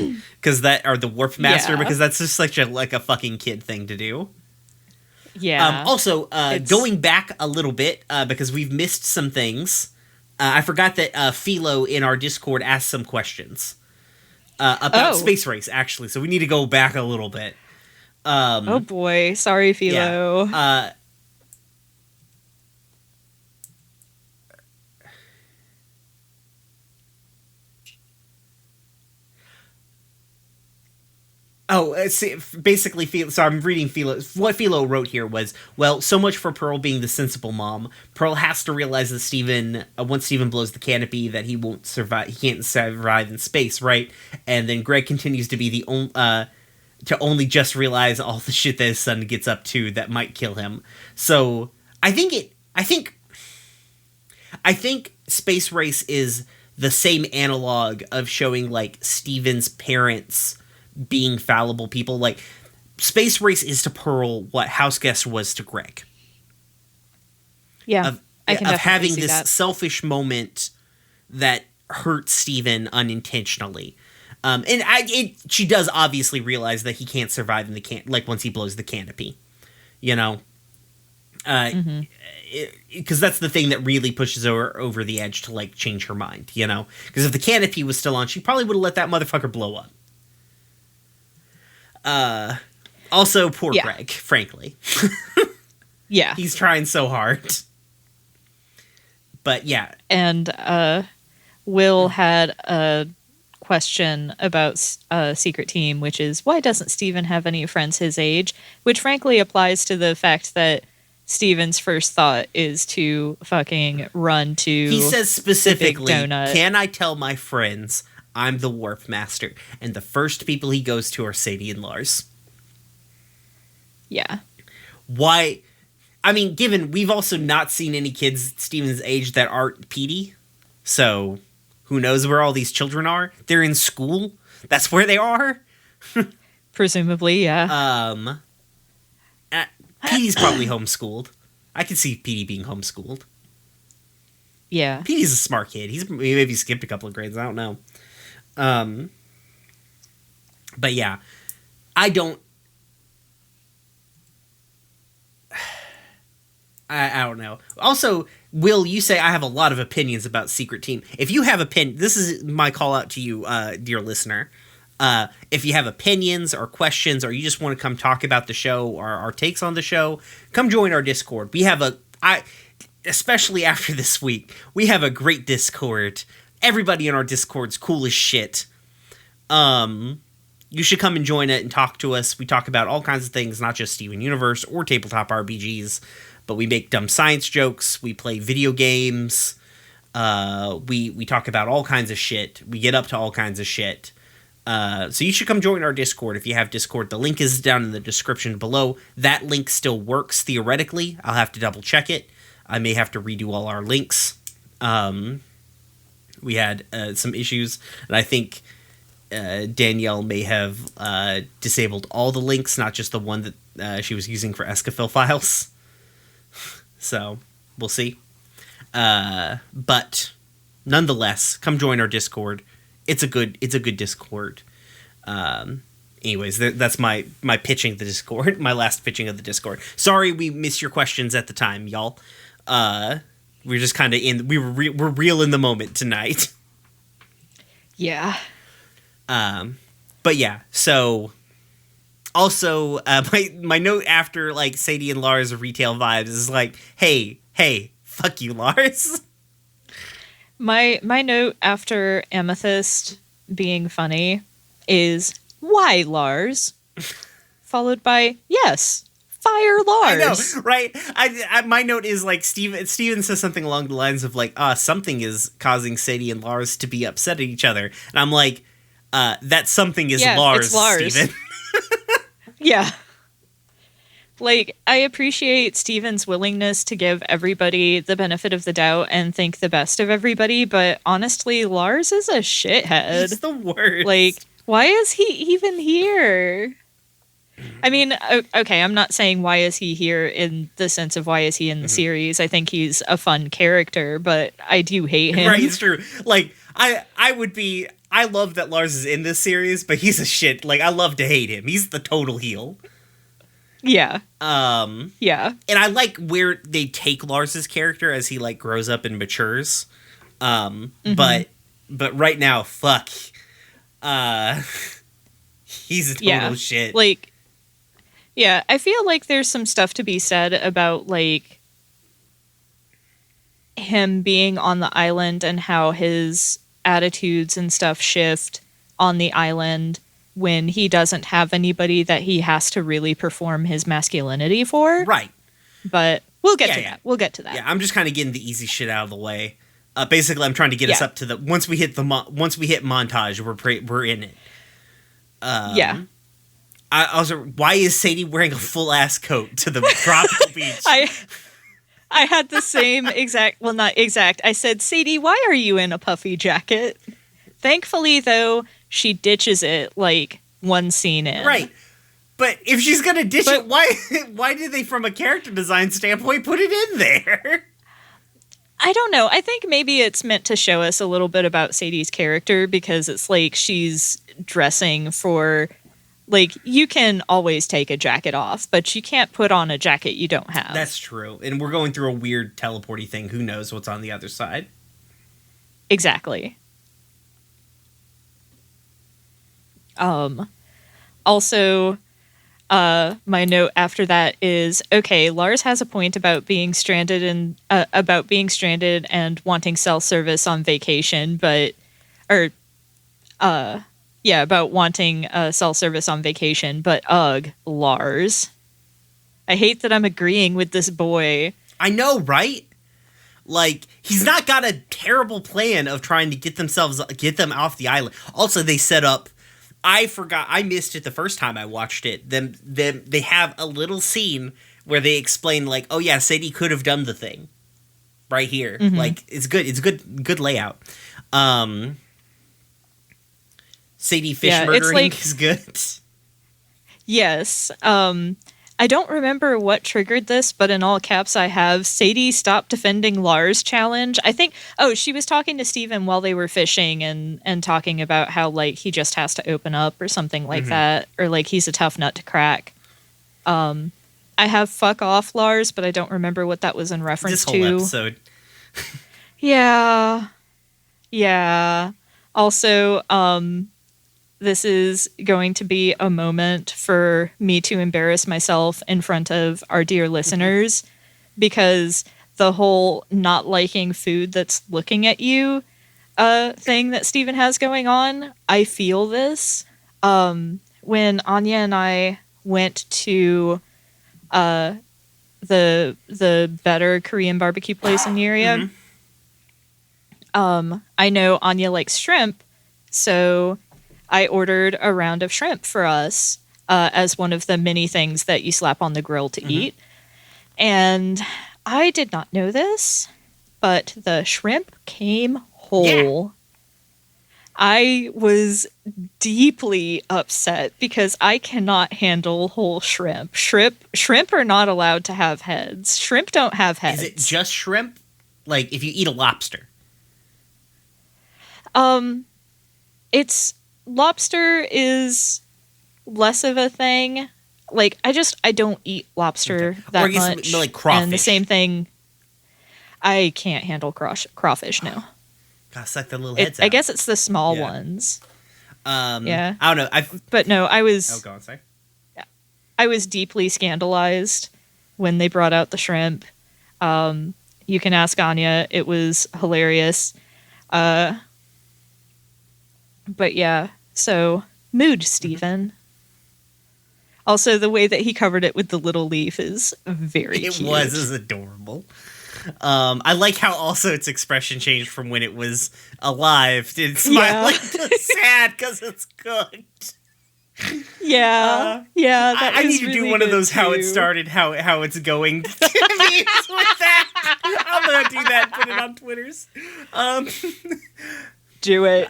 or the warp master, because that's just such a fucking kid thing to do. Yeah. Also, going back a little bit, because we've missed some things. I forgot that Philo in our Discord asked some questions about Space Race, actually. So we need to go back a little bit. Oh boy, sorry, Philo. Yeah. Basically, so I'm reading Philo. What Philo wrote here was, well, so much for Pearl being the sensible mom. Pearl has to realize that Steven, once Steven blows the canopy, that he won't survive. He can't survive in space, right? And then Greg continues to be to only just realize all the shit that his son gets up to that might kill him. So I think Space Race is the same analog of showing like Steven's parents being fallible people. Like Space Race is to Pearl what House Guest was to Greg. Yeah, of having this selfish moment that hurts Steven unintentionally. She does obviously realize that he can't survive in the once he blows the canopy, you know, because that's the thing that really pushes her over the edge to like change her mind, you know, because if the canopy was still on, she probably would have let that motherfucker blow up. Also, poor Greg, frankly. Yeah. He's trying so hard. But yeah. And Will had a question about Secret Team, which is, why doesn't Steven have any friends his age? Which frankly applies to the fact that Steven's first thought is to fucking run to He says specifically, the Big Donut. Can I tell my friends I'm the warp master? And the first people he goes to are Sadie and Lars. Yeah. Why? I mean, given we've also not seen any kids Steven's age that aren't PD, so who knows where all these children are? They're in school. That's where they are. Presumably, yeah. PD's probably homeschooled. I could see PD being homeschooled. Yeah. PD's a smart kid. He maybe skipped a couple of grades. I don't know. But yeah, I don't know. Also, Will, you say I have a lot of opinions about Secret Team. If you have this is my call out to you, dear listener. If you have opinions or questions, or you just want to come talk about the show or our takes on the show, come join our Discord. We have especially after this week, we have a great Discord. Everybody in our Discord's cool as shit. You should come and join it and talk to us. We talk about all kinds of things, not just Steven Universe or tabletop RPGs, but we make dumb science jokes. We play video games. We talk about all kinds of shit. We get up to all kinds of shit. So you should come join our Discord if you have Discord. The link is down in the description below. That link still works theoretically. I'll have to double check it. I may have to redo all our links. We had some issues, and I think Danielle may have disabled all the links, not just the one that she was using for Escafil files. So we'll see. But nonetheless, come join our Discord. It's a good Discord. Anyways, that's my pitching the Discord. My last pitching of the Discord. Sorry we missed your questions at the time, y'all. We're just kind of we're real in the moment tonight. Yeah. But yeah, so Also, my note after like Sadie and Lars retail vibes is like, hey, fuck you, Lars. My note after Amethyst being funny is why Lars, followed by yes, fire Lars. I know, right? My note is like Steven says something along the lines of like, something is causing Sadie and Lars to be upset at each other, and I'm like, that something is Lars, Steven. Yeah. Like, I appreciate Steven's willingness to give everybody the benefit of the doubt and think the best of everybody, but honestly, Lars is a shithead. He's the worst. Like, why is he even here? I mean, okay, I'm not saying why is he here in the sense of why is he in the series. I think he's a fun character, but I do hate him. Right, it's true. Like, I love that Lars is in this series, but he's a shit. Like, I love to hate him. He's the total heel. Yeah. Yeah. And I like where they take Lars's character as he like grows up and matures. But right now, fuck. He's a total shit. Like, yeah, I feel like there's some stuff to be said about like him being on the island and how his attitudes and stuff shift on the island when he doesn't have anybody that he has to really perform his masculinity for. Right. But we'll get to that. We'll get to that. Yeah, I'm just kind of getting the easy shit out of the way. Basically, I'm trying to get us up to the once we hit montage, we're in it. Yeah. I also, why is Sadie wearing a full ass coat to the tropical beach? I had the same exact. Well, not exact. I said, Sadie, why are you in a puffy jacket? Thankfully, though, she ditches it like one scene in. Right. But if she's gonna ditch it, why did they, from a character design standpoint, put it in there? I don't know. I think maybe it's meant to show us a little bit about Sadie's character because it's like she's dressing for, like, you can always take a jacket off, but you can't put on a jacket you don't have. That's true. And we're going through a weird teleporty thing. Who knows what's on the other side? Exactly. Also, my note after that is, okay, Lars has a point about being stranded and wanting cell service on vacation, about wanting cell service on vacation, but ugh, Lars. I hate that I'm agreeing with this boy. I know, right? Like, he's not got a terrible plan of trying to get them off the island. Also, they set up, I missed it the first time I watched it. They have a little scene where they explain, like, oh yeah, Sadie could have done the thing. Right here. Mm-hmm. Like, it's good layout. Sadie fish murdering is good. Yes. I don't remember what triggered this, but in all caps I have Sadie stop defending Lars challenge. I think, she was talking to Steven while they were fishing and talking about how, like, he just has to open up or something like that, or, like, he's a tough nut to crack. I have fuck off Lars, but I don't remember what that was in reference to. This whole episode. Yeah. Also, this is going to be a moment for me to embarrass myself in front of our dear listeners, because the whole not liking food that's looking at you thing that Steven has going on, I feel this. When Anya and I went to the better Korean barbecue place in the area, I know Anya likes shrimp, so I ordered a round of shrimp for us as one of the many things that you slap on the grill to eat. And I did not know this, but the shrimp came whole. Yeah. I was deeply upset because I cannot handle whole shrimp. Shrimp are not allowed to have heads. Shrimp don't have heads. Is it just shrimp? Like if you eat a lobster? Lobster is less of a thing. Like, I don't eat lobster that much. Like crawfish. And the same thing, I can't handle crawfish, no. Gotta suck the little heads out. I guess it's the small ones. Yeah. I don't know. But no, I was... Oh, go on, sorry. I was deeply scandalized when they brought out the shrimp. You can ask Anya. It was hilarious. But yeah, so mood, Stephen. Also, the way that he covered it with the little leaf is very cute. It was adorable. I like how also its expression changed from when it was alive to smiling to sad because it's cooked. Yeah, that I was need to really do one of those too. how it started, how it's going memes with that. I'm gonna do that. Put it on Twitters. Do it.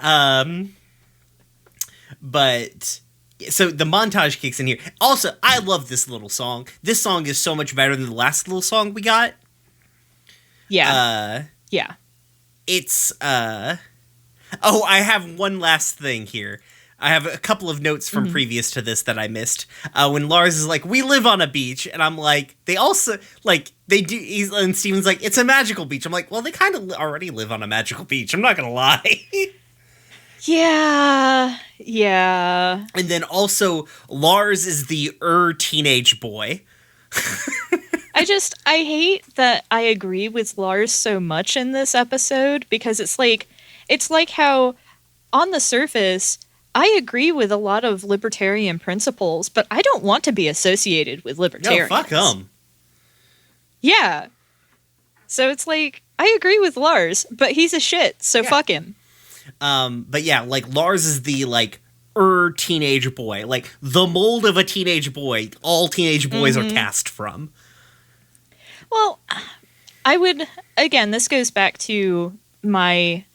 But so the montage kicks in here. Also, I love this little song. This song is so much better than the last little song we got. Yeah. It's oh, I have one last thing here. I have a couple of notes from previous to this that I missed. When Lars is like, "We live on a beach," and I'm like, they also like they do. And Steven's like, "It's a magical beach." I'm like, well, they kind of already live on a magical beach. I'm not gonna lie. Yeah. And then also, Lars is the teenage boy. I hate that I agree with Lars so much in this episode because it's like how on the surface I agree with a lot of libertarian principles, but I don't want to be associated with libertarians. No, fuck them. Yeah. So it's like, I agree with Lars, but he's a shit, so fuck him. But yeah, like Lars is the like teenage boy, like the mold of a teenage boy. All teenage boys are cast from. Well, this goes back to my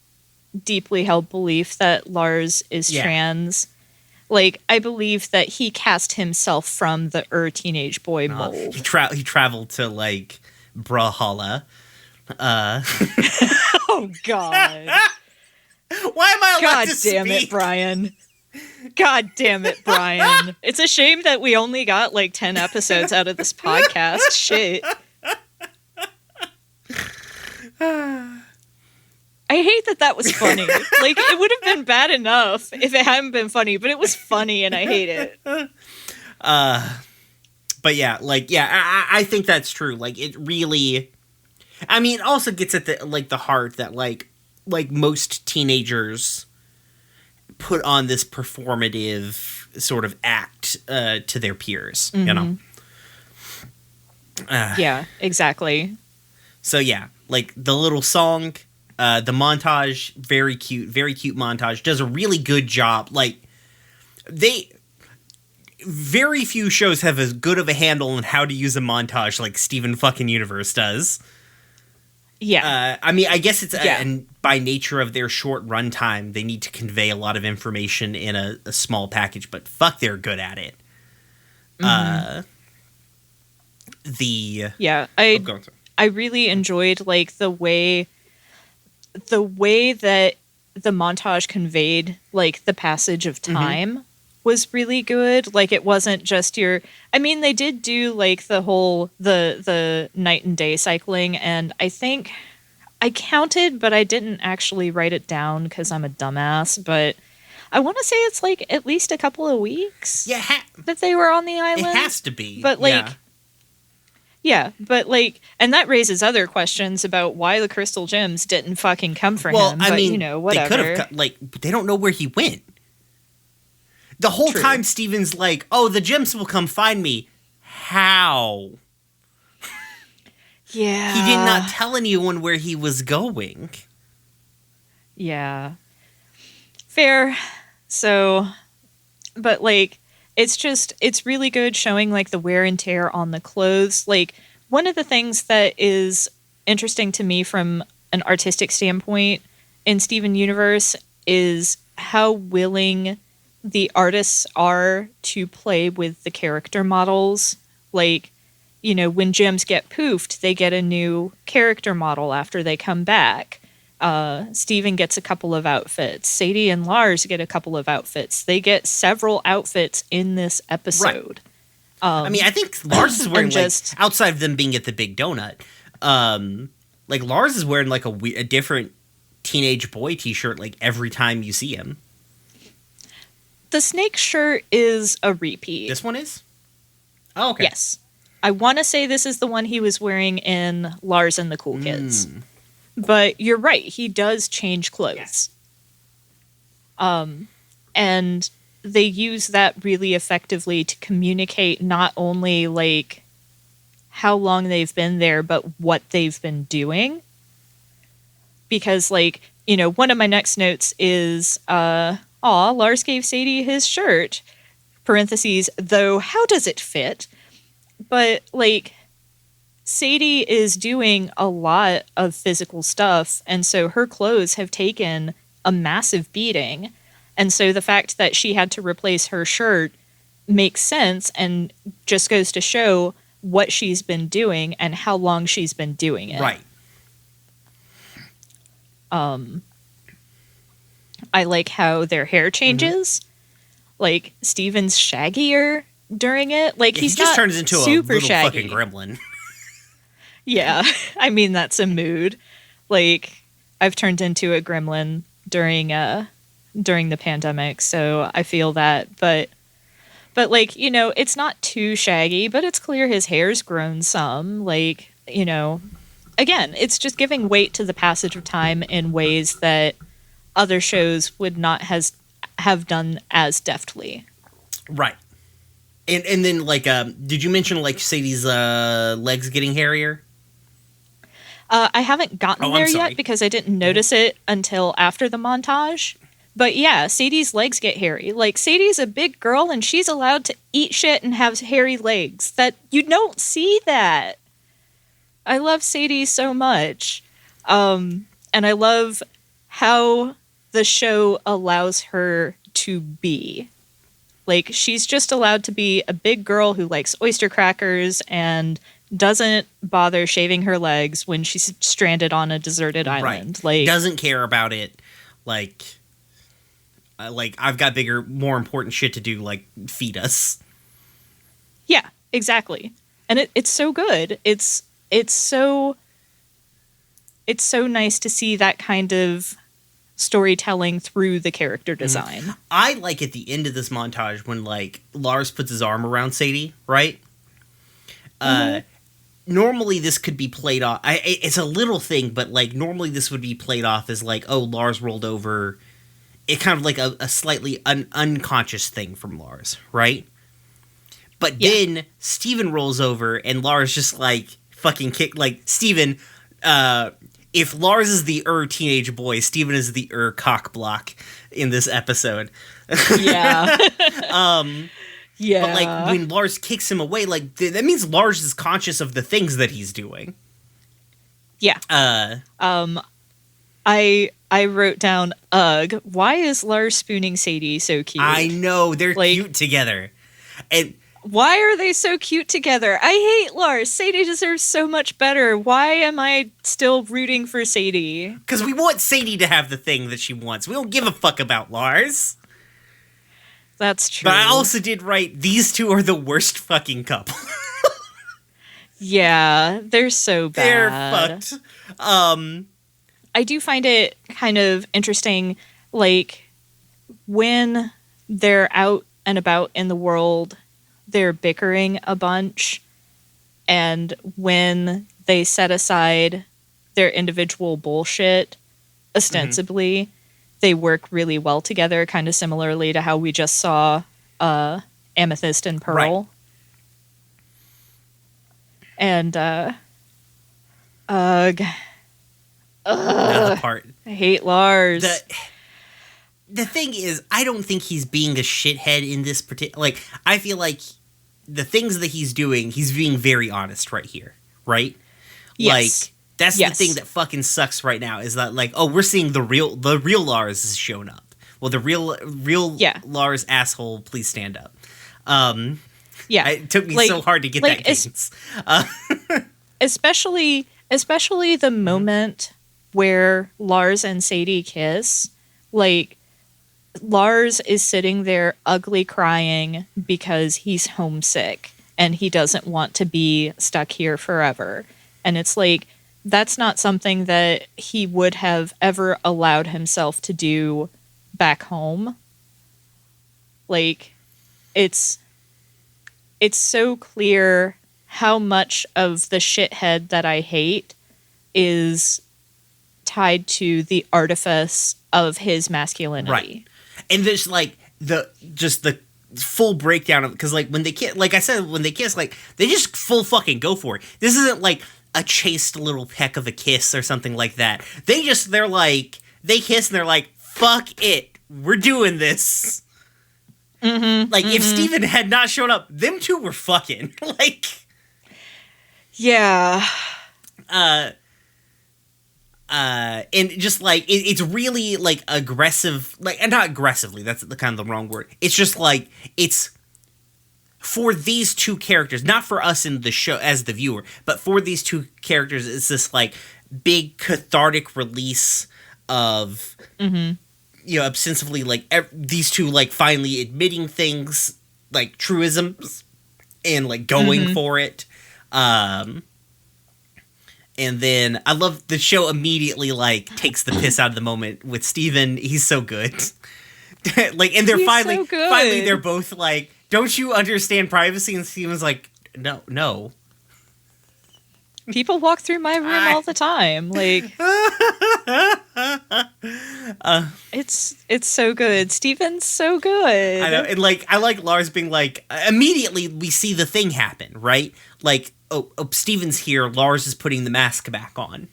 deeply held belief that Lars is trans. Like, I believe that he cast himself from the teenage boy mold. He traveled to like Brawlhalla. Oh God. Why am I allowed to speak? God damn it, Brian. God damn it, Brian. It's a shame that we only got like 10 episodes out of this podcast. Shit. I hate that was funny. Like, it would have been bad enough if it hadn't been funny, but it was funny and I hate it. But yeah, like, I think that's true. Like, it really, I mean, it also gets at the heart that like most teenagers put on this performative sort of act to their peers, you know? Yeah, exactly. So yeah, like the little song, the montage, very cute montage, does a really good job. Like, very few shows have as good of a handle on how to use a montage like Steven fucking Universe does. Yeah. I mean, I guess it's and by nature of their short runtime, they need to convey a lot of information in a small package, but fuck, they're good at it. I really enjoyed like the way that the montage conveyed like the passage of time was really good. Like, it wasn't just I mean, they did do like the whole the night and day cycling, and I think I counted, but I didn't actually write it down because I'm a dumbass, but I want to say it's like at least a couple of weeks that they were on the island. It has to be. But like but like, and that raises other questions about why the crystal gems didn't fucking come for him. I mean, you know, whatever. They could have, like, they don't know where he went. The whole time Steven's like, "Oh, the gems will come find me." How? Yeah. He did not tell anyone where he was going. Yeah. Fair. So, but like, it's really good showing like the wear and tear on the clothes. Like, one of the things that is interesting to me from an artistic standpoint in Steven Universe is how willing the artists are to play with the character models. Like, you know, when gems get poofed, they get a new character model after they come back. Steven gets a couple of outfits. Sadie and Lars get a couple of outfits. They get several outfits in this episode. Right. I mean, I think Lars is wearing, like, outside of them being at the Big Donut, like, Lars is wearing, like, a different teenage boy t-shirt, like, every time you see him. The snake shirt is a repeat. This one is? Oh, okay. Yes. I want to say this is the one he was wearing in Lars and the Cool Kids. But you're right, he does change clothes. And they use that really effectively to communicate not only like how long they've been there, but what they've been doing. Because, like, you know, one of my next notes is, Lars gave Sadie his shirt. Parentheses, though, how does it fit? But, like, Sadie is doing a lot of physical stuff, and so her clothes have taken a massive beating. And so the fact that she had to replace her shirt makes sense and just goes to show what she's been doing and how long she's been doing it. Right. I like how their hair changes. Like, Steven's shaggier during it. Like, Yeah, he's he just not turns into super a little shaggy. fucking gremlin. Yeah, I mean, that's a mood. Like, I've turned into a gremlin during the pandemic, so I feel that. But like, you know, it's not too shaggy, but it's clear his hair's grown some. Like, you know, again, it's just giving weight to the passage of time in ways that other shows would not have done as deftly. Right. And then, like, did you mention, like, Sadie's legs getting hairier? I haven't gotten there sorry. yet because I didn't notice it until after the montage. But yeah, Sadie's legs get hairy. Like, Sadie's a big girl and she's allowed to eat shit and have hairy legs. That you don't see that. I love Sadie so much. And I love how the show allows her to be. Like, she's just allowed to be a big girl who likes oyster crackers and doesn't bother shaving her legs when she's stranded on a deserted island. Right. Like, doesn't care about it. Like I've got bigger, more important shit to do, like feed us. Yeah, exactly. And it's so good. It's so nice to see that kind of storytelling through the character design. I like at the end of this montage when, like, Lars puts his arm around Sadie, right? Normally this could be played off. It's a little thing, but, like, normally this would be played off as, like, oh, Lars rolled over. It kind of like a slightly unconscious thing from Lars, right? But then Steven rolls over and Lars just, like, fucking kick, like, Steven, if Lars is the teenage boy, Steven is the cock block in this episode. Yeah. Yeah. But, like, when Lars kicks him away, like, that means Lars is conscious of the things that he's doing. Yeah. I wrote down, ugh, why is Lars spooning Sadie so cute? I know, they're cute together. And why are they so cute together? I hate Lars. Sadie deserves so much better. Why am I still rooting for Sadie? Because we want Sadie to have the thing that she wants. We don't give a fuck about Lars. That's true. But I also did write, these two are the worst fucking couple. Yeah, they're so bad. They're fucked. I do find it kind of interesting, like, when they're out and about in the world, they're bickering a bunch, and when they set aside their individual bullshit, ostensibly, they work really well together, kind of similarly to how we just saw Amethyst and Pearl. Right. And, Another part. I hate Lars. The thing is, I don't think he's being a shithead in this particular... Like, I feel like the things that he's doing, he's being very honest right here, right? Yes. Like, that's the thing that fucking sucks right now, is that, like, oh, we're seeing the real Lars has shown up. Well, the real Lars asshole, please stand up. Yeah. It took me so hard to get that cadence. Especially the moment where Lars and Sadie kiss. Like, Lars is sitting there ugly crying because he's homesick and he doesn't want to be stuck here forever. And it's like, that's not something that he would have ever allowed himself to do back home. Like, it's it's so clear how much of the shithead that I hate is tied to the artifice of his masculinity. Right. And there's like the full breakdown of, because like when they kiss, like I said, when they kiss, like they just full fucking go for it. This isn't like a chaste little peck of a kiss or something like that. They kiss and they're like, fuck it, we're doing this. Like if Steven had not shown up, them two were fucking like. Yeah. And just like it's really like aggressive, like, and not aggressively, that's the kind of the wrong word. It's just like it's for these two characters, not for us in the show as the viewer, but for these two characters, it's this like big cathartic release of ostensibly like these two like finally admitting things like truisms and like going for it. And then I love the show immediately like takes the piss out of the moment with Steven. He's so good. Like, and they're finally they're both like, don't you understand privacy? And Steven's like, no. People walk through my room all the time. Like, it's so good. Steven's so good. I know. And like, I like Lars being like, immediately we see the thing happen, right? Like, oh, Steven's here. Lars is putting the mask back on.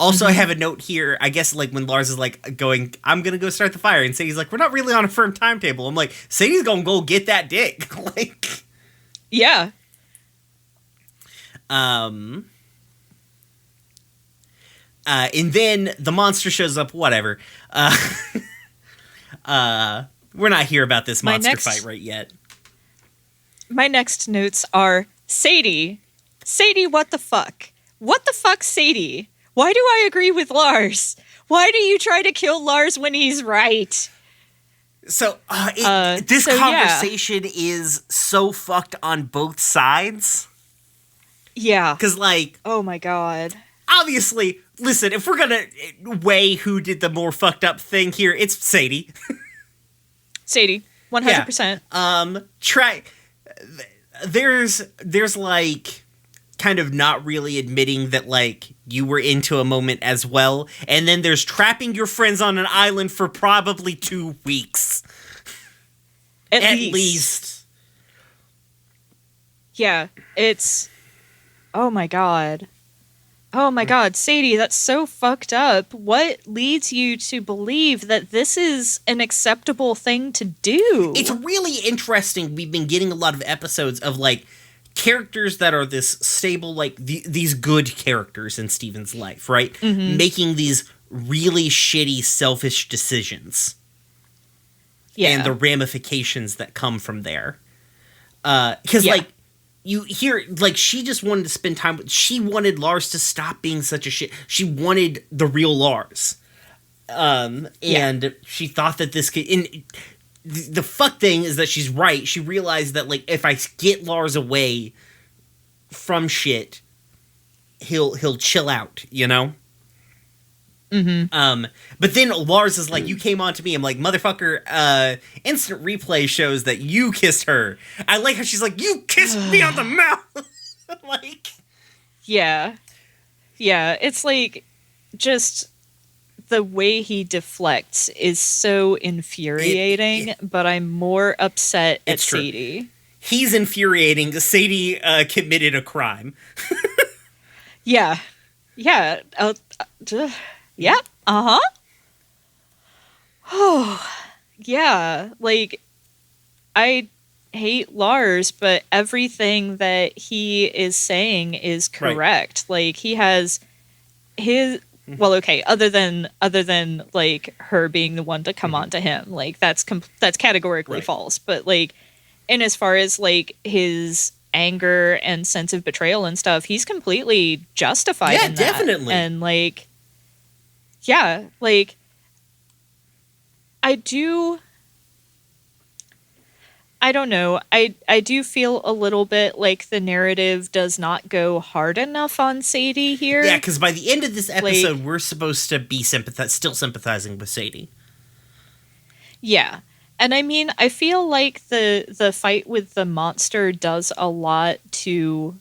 Also, I have a note here. I guess like when Lars is like going, I'm going to go start the fire. And Sadie's like, we're not really on a firm timetable. I'm like, Sadie's going to go get that dick. Like, yeah. And then the monster shows up, whatever. We're not here about this monster fight right yet. My next notes are Sadie. Sadie, what the fuck? What the fuck, Sadie? Why do I agree with Lars? Why do you try to kill Lars when he's right? So, this conversation is so fucked on both sides. Yeah. Because, like... Oh, my God. Obviously, listen, if we're gonna weigh who did the more fucked up thing here, it's Sadie. Sadie. 100%. Yeah. There's, like, kind of not really admitting that, like, you were into a moment as well. And then there's trapping your friends on an island for probably 2 weeks. At least. Yeah, it's... Oh my god. Oh my god, Sadie, that's so fucked up. What leads you to believe that this is an acceptable thing to do? It's really interesting. We've been getting a lot of episodes of, like, characters that are this stable, like, these good characters in Steven's life, right? Making these really shitty, selfish decisions. Yeah. And the ramifications that come from there. Because, like, you hear, like, she just wanted to spend time with... She wanted Lars to stop being such a shit. She wanted the real Lars. And she thought that this could... And the fuck thing is that she's right. She realized that, like, if I get Lars away from shit, he'll chill out, you know? But then Lars is like, you came on to me. I'm like, motherfucker, instant replay shows that you kissed her. I like how she's like, you kissed me on the mouth. Like, yeah, it's like just the way he deflects is so infuriating, but I'm more upset at Sadie. He's infuriating. Sadie committed a crime. Yeah. Yep. Oh, yeah. Like, I hate Lars, but everything that he is saying is correct. Right. Like, he has his... Well, okay, other than like her being the one to come on to him, like that's categorically false. But like, and as far as like his anger and sense of betrayal and stuff, he's completely justified. Yeah, in that. Definitely. And like, yeah, like I don't know. I do feel a little bit like the narrative does not go hard enough on Sadie here. Yeah, because by the end of this episode, like, we're supposed to be still sympathizing with Sadie. Yeah. And I mean, I feel like the fight with the monster does a lot to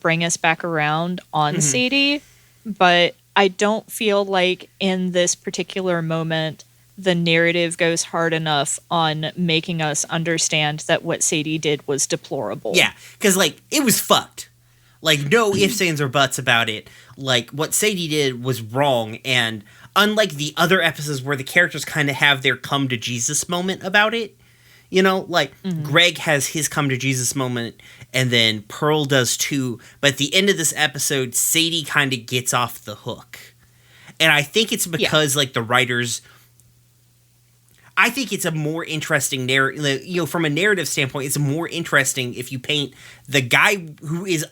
bring us back around on Sadie, but I don't feel like in this particular moment the narrative goes hard enough on making us understand that what Sadie did was deplorable. Yeah, because, like, it was fucked. Like, no ifs, ands, or buts about it. Like, what Sadie did was wrong, and unlike the other episodes where the characters kind of have their come to Jesus moment about it, you know, like, Greg has his come to Jesus moment, and then Pearl does too, but at the end of this episode, Sadie kind of gets off the hook. And I think it's because, like, the writers... I think it's a more interesting narrative, you know, from a narrative standpoint, it's more interesting if you paint the guy who is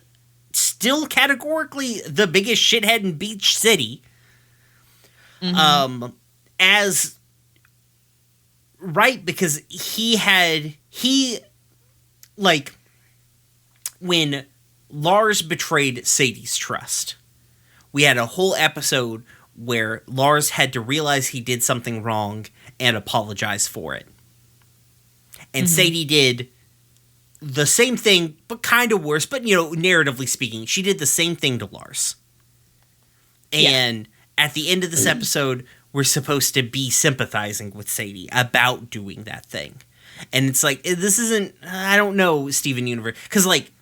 still categorically the biggest shithead in Beach City, as right, because like, when Lars betrayed Sadie's trust, we had a whole episode where Lars had to realize he did something wrong and apologize for it. And Sadie did the same thing, but kind of worse. But, you know, narratively speaking, she did the same thing to Lars. And at the end of this episode, we're supposed to be sympathizing with Sadie about doing that thing. And it's like, this isn't, I don't know, Steven Universe. Because, like,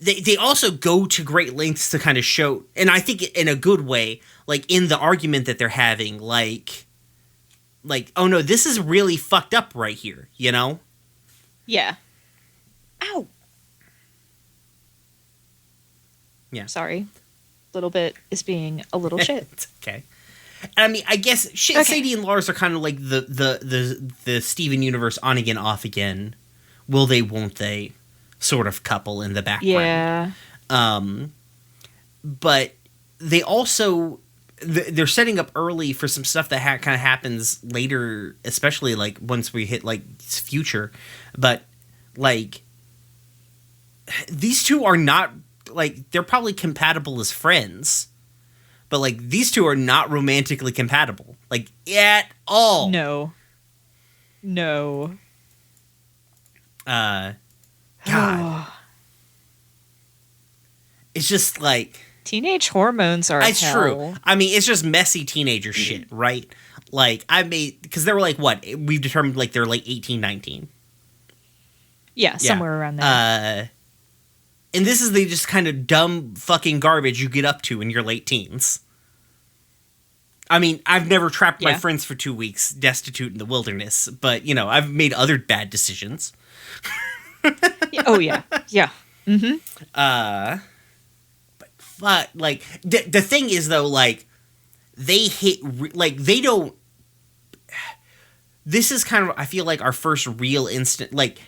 they also go to great lengths to kind of show, and I think in a good way, like, in the argument that they're having, like, oh no, this is really fucked up right here, you know? Yeah. Ow. Yeah. Sorry. Little bit is being a little shit. It's okay. And I mean, I guess Sadie and Lars are kind of like the Steven Universe on again, off again. Will they, won't they sort of couple in the background. Yeah. But they also... they're setting up early for some stuff that kind of happens later, especially, like, once we hit, like, future. But, like, these two are not, like, they're probably compatible as friends, but, like, these two are not romantically compatible, like, at all. No. God. It's just, like... Teenage hormones are It's hell. true. I mean, it's just messy teenager shit, right? Like, because they were like, what? We've determined, like, they're like 18, 19. Yeah, somewhere around there. And this is the just kind of dumb fucking garbage you get up to in your late teens. I mean, I've never trapped my friends for 2 weeks destitute in the wilderness, but, you know, I've made other bad decisions. Oh, yeah. Yeah. But, like, the thing is, though, like, they hit, like, they don't, this is kind of, I feel like, our first real instant, like,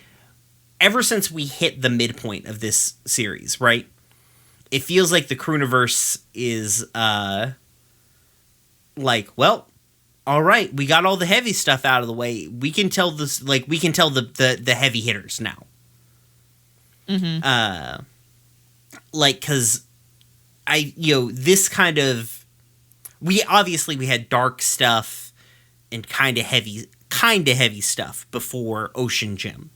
ever since we hit the midpoint of this series, right? It feels like the Crooniverse is, like, well, all right, we got all the heavy stuff out of the way. We can tell this, like, we can tell the heavy hitters now. Like, because this kind of, we had dark stuff and kind of heavy stuff before Ocean Gym.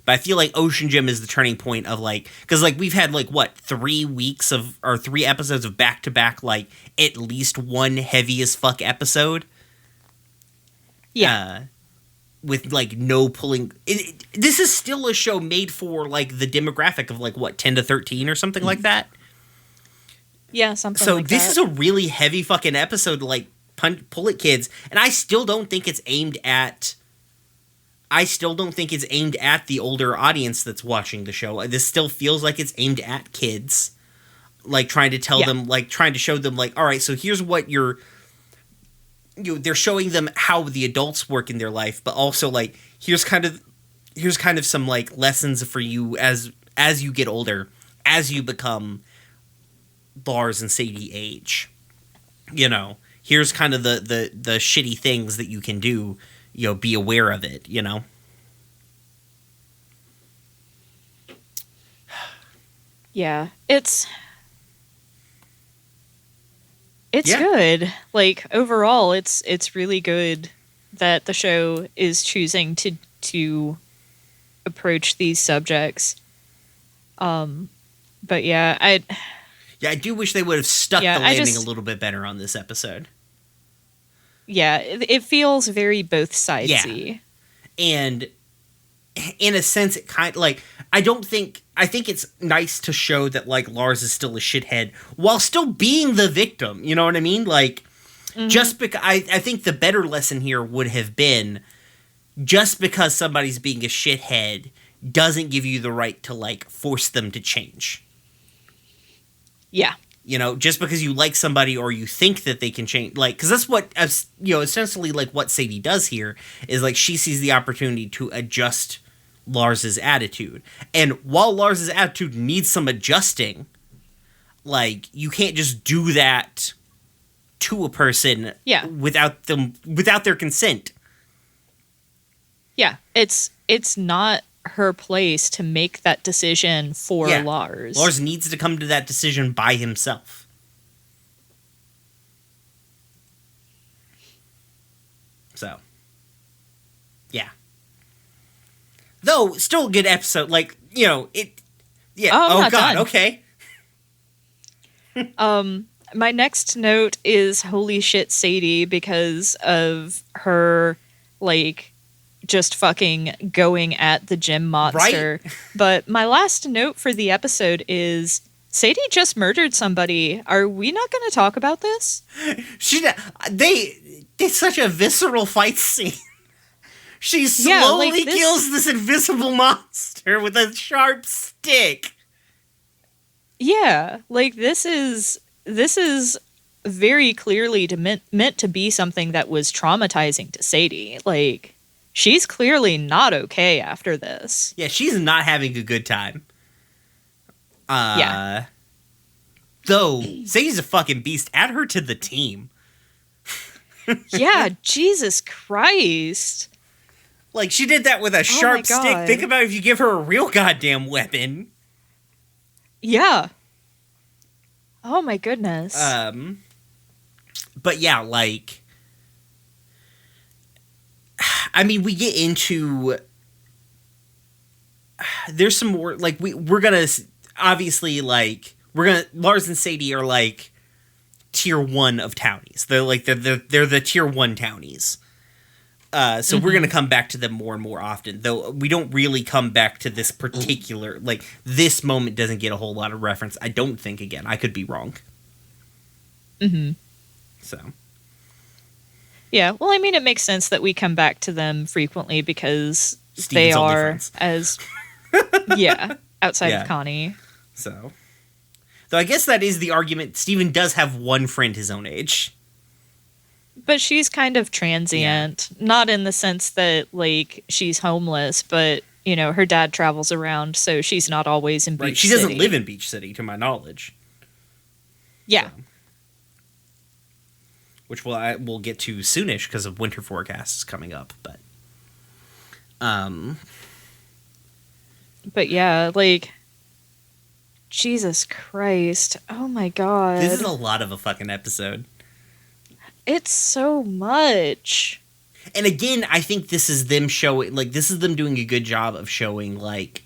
But I feel like Ocean Gym is the turning point of, like, because, like, we've had, like, what, 3 episodes of back-to-back, like, at least one heavy as fuck episode. Yeah. With, like, no pulling. This is still a show made for, like, the demographic of, like, what, 10 to 13 or something like that? Yeah, something so like that. So this is a really heavy fucking episode to, like, pull at kids. And I still don't think it's aimed at... the older audience that's watching the show. This still feels like it's aimed at kids. Like, trying to tell them, like, trying to show them, like, all right, so here's what they're showing them how the adults work in their life, but also, like, here's kind of some, like, lessons for you as you get older, as you become Lars and Sadie age. You know, here's kind of the shitty things that you can do. You know, be aware of it, you know? Yeah, it's good. Like, overall, it's really good that the show is choosing to approach these subjects. But yeah, I do wish they would have stuck Yeah, the landing a little bit better on this episode. Yeah, it feels very both sidesy. Yeah. And in a sense, it kind of like, I think it's nice to show that like Lars is still a shithead while still being the victim. You know what I mean? Like, just because I think the better lesson here would have been, just because somebody's being a shithead doesn't give you the right to like force them to change. Yeah. You know, just because you like somebody or you think that they can change, like, because that's what, you know, essentially like what Sadie does here is like she sees the opportunity to adjust Lars's attitude. And while Lars's attitude needs some adjusting, like, you can't just do that to a person without their consent. Yeah, it's not her place to make that decision for Lars. Lars needs to come to that decision by himself. So, yeah. Though, still a good episode. Like, you know, it... Yeah. Oh, God, done. Okay. My next note is holy shit Sadie, because of her, like, just fucking going at the gym monster. Right? But my last note for the episode is Sadie just murdered somebody. Are we not going to talk about this? It's such a visceral fight scene. She slowly kills this invisible monster with a sharp stick. Yeah, like this is very clearly meant to be something that was traumatizing to Sadie. Like, she's clearly not okay after this. Yeah, she's not having a good time. Yeah. Though, Sadie's a fucking beast. Add her to the team. Yeah, Jesus Christ. Like, she did that with a sharp stick. Think about if you give her a real goddamn weapon. Yeah. Oh my goodness. But yeah, like... I mean, we get into... There's some more... Like, we're gonna... Obviously, like... Lars and Sadie are, like, tier 1 of townies. They're, like, they're the tier 1 townies. So we're gonna come back to them more and more often. Though we don't really come back to this particular... Like, this moment doesn't get a whole lot of reference. I don't think, again. I could be wrong. Mm-hmm. So... Yeah, well, I mean, it makes sense that we come back to them frequently because Steven's they are friends. as outside of Connie. So, though I guess that is the argument. Steven does have one friend his own age, but she's kind of transient, not in the sense that like she's homeless, but you know her dad travels around, so she's not always in Beach City. She doesn't live in Beach City, to my knowledge. Yeah. So. Which we'll get to soonish because of winter forecasts coming up, but yeah, like Jesus Christ, oh my God, this is a lot of a fucking episode. It's so much. And again, I think this is them showing, like, this is them doing a good job of showing, like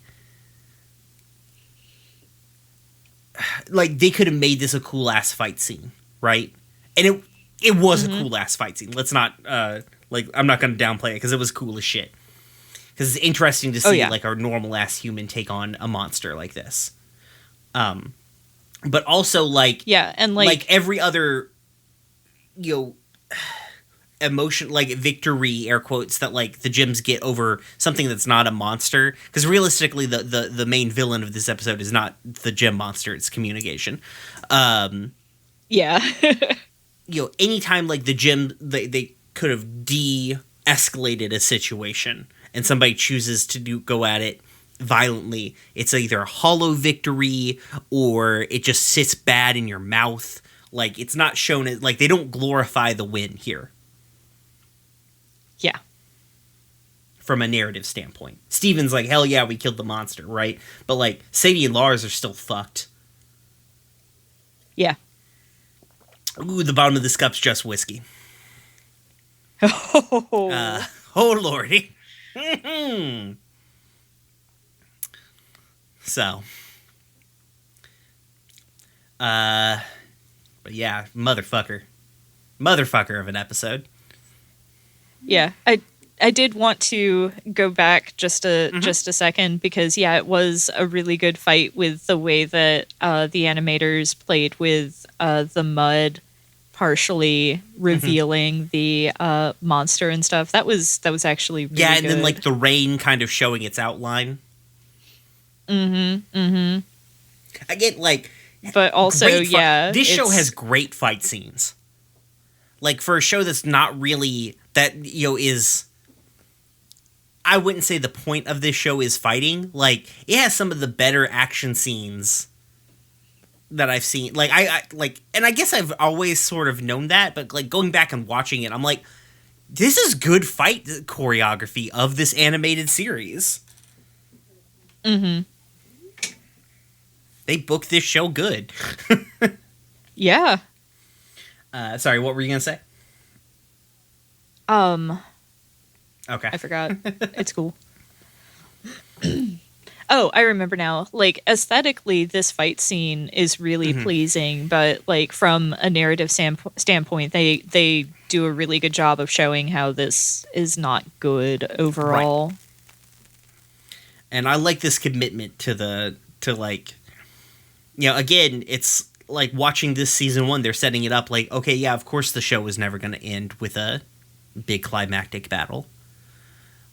they could have made this a cool ass fight scene, right? And it was a cool ass fight scene. Let's not I'm not going to downplay it because it was cool as shit. Because it's interesting to see like our normal ass human take on a monster like this. But also and like every other emotion, like victory, air quotes, that like the gyms get over something that's not a monster. Because realistically, the main villain of this episode is not the gym monster; it's communication. Anytime like the gym, they could have de-escalated a situation, and somebody chooses to go at it violently, it's either a hollow victory or it just sits bad in your mouth. Like, it's not shown as, like, they don't glorify the win here. Yeah. From a narrative standpoint. Steven's like, hell yeah, we killed the monster, right? But, like, Sadie and Lars are still fucked. Yeah. Ooh, the bottom of this cup's just whiskey. Oh, Oh lordy. So, but yeah, motherfucker of an episode. yeah. I did want to go back just a Mhm. just a second because yeah, it was a really good fight with the way that the animators played with the mud partially revealing the monster and stuff. That was actually really Yeah, and good. then like the rain kind of showing its outline. Mm-hmm. Again, like But also, great yeah, this show it's- has great fight scenes. Like for a show that's not really that is I wouldn't say the point of this show is fighting. Like it has some of the better action scenes that I've seen. Like I like, and I guess I've always sort of known that, but like going back and watching it, I'm like, this is good fight choreography of this animated series. Mm-hmm. They booked this show good. Yeah. Sorry, what were you gonna say? Okay. I forgot. It's cool. Oh, I remember now. Like aesthetically, this fight scene is really pleasing, but like from a narrative standpoint, they do a really good job of showing how this is not good overall. Right. And I like this commitment to like, again, it's like watching this season 1, they're setting it up like, okay, yeah, of course the show is never going to end with a big climactic battle.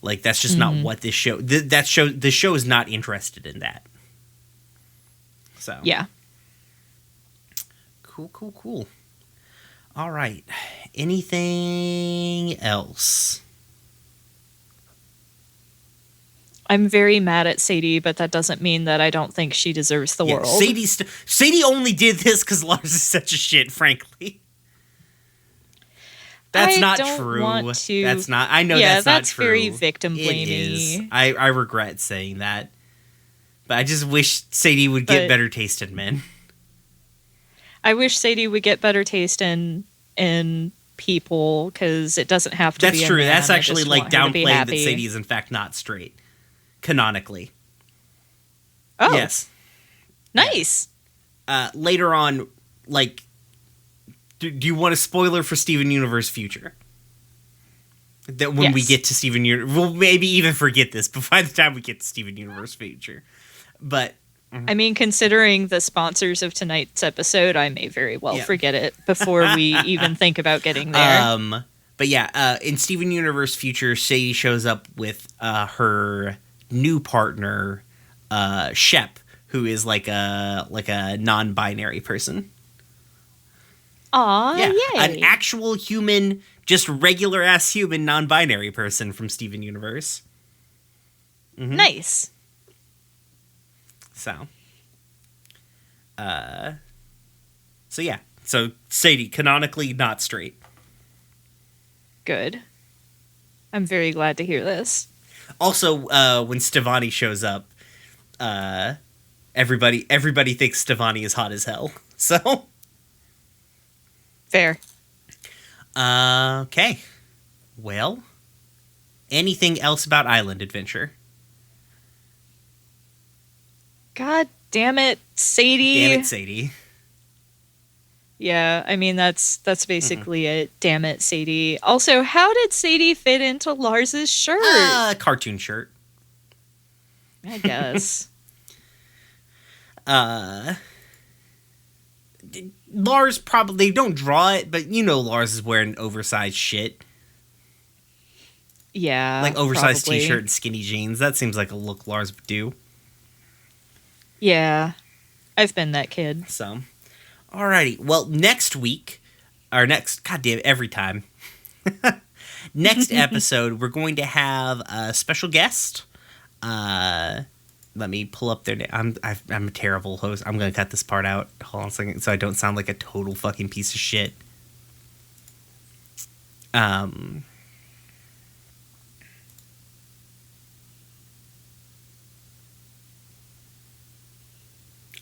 Like that's just not what this show. The show is not interested in that. So Yeah. Cool. All right. Anything else? I'm very mad at Sadie, but that doesn't mean that I don't think she deserves the world. Sadie only did this because Lars is such a shit, frankly. That's not true. That's not. I know that's not true. Very victim blamey. It is. I regret saying that, but I just wish Sadie would get better taste in men. I wish Sadie would get better taste in people because it doesn't have to. That's be a true. man. That's actually like downplaying that happy. Sadie is in fact not straight, canonically. Oh, yes. Nice. Later on, like. Do you want a spoiler for Steven Universe Future? That when we get to Steven Universe, we'll maybe even forget this, but by the time we get to Steven Universe Future. But I mean, considering the sponsors of tonight's episode, I may very well forget it before we even think about getting there. But yeah, in Steven Universe Future, Sadie shows up with her new partner, Shep, who is like a non-binary person. Aw, yeah, yay. An actual human, just regular ass human, non-binary person from Steven Universe. Mm-hmm. Nice. So yeah. So Sadie, canonically not straight. Good. I'm very glad to hear this. Also, when Stevani shows up, everybody thinks Stevani is hot as hell. So. Fair. Okay. Well, anything else about Island Adventure? God damn it, Sadie. Damn it, Sadie. Yeah, I mean that's basically it. Damn it, Sadie. Also, how did Sadie fit into Lars's shirt? Cartoon shirt. I guess. Lars probably, they don't draw it, but Lars is wearing oversized shit. Yeah. Like oversized probably. t-shirt and skinny jeans. That seems like a look Lars would do. Yeah. I've been that kid. So, alrighty. Well, next week, or next, goddamn, every time. Next episode, we're going to have a special guest. Let me pull up their name. I'm a terrible host. I'm going to cut this part out. Hold on a second so I don't sound like a total fucking piece of shit.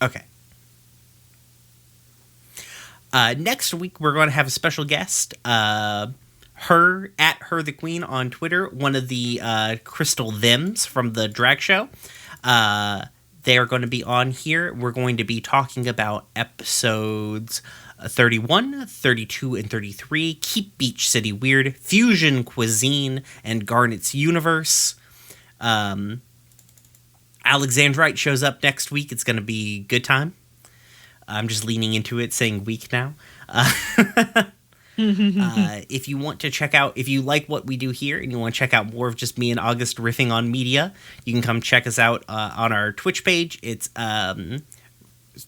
Okay. Next week, we're going to have a special guest. her at her the queen on Twitter, one of the Crystal Thems from the drag show. They are going to be on here. We're going to be talking about episodes 31, 32, and 33. Keep Beach City Weird, Fusion Cuisine, and Garnet's Universe. Alexandrite shows up next week. It's going to be good time. I'm just leaning into it, saying week now. If you want to check out, if you like what we do here and you want to check out more of just me and August riffing on media, you can come check us out on our Twitch page. It's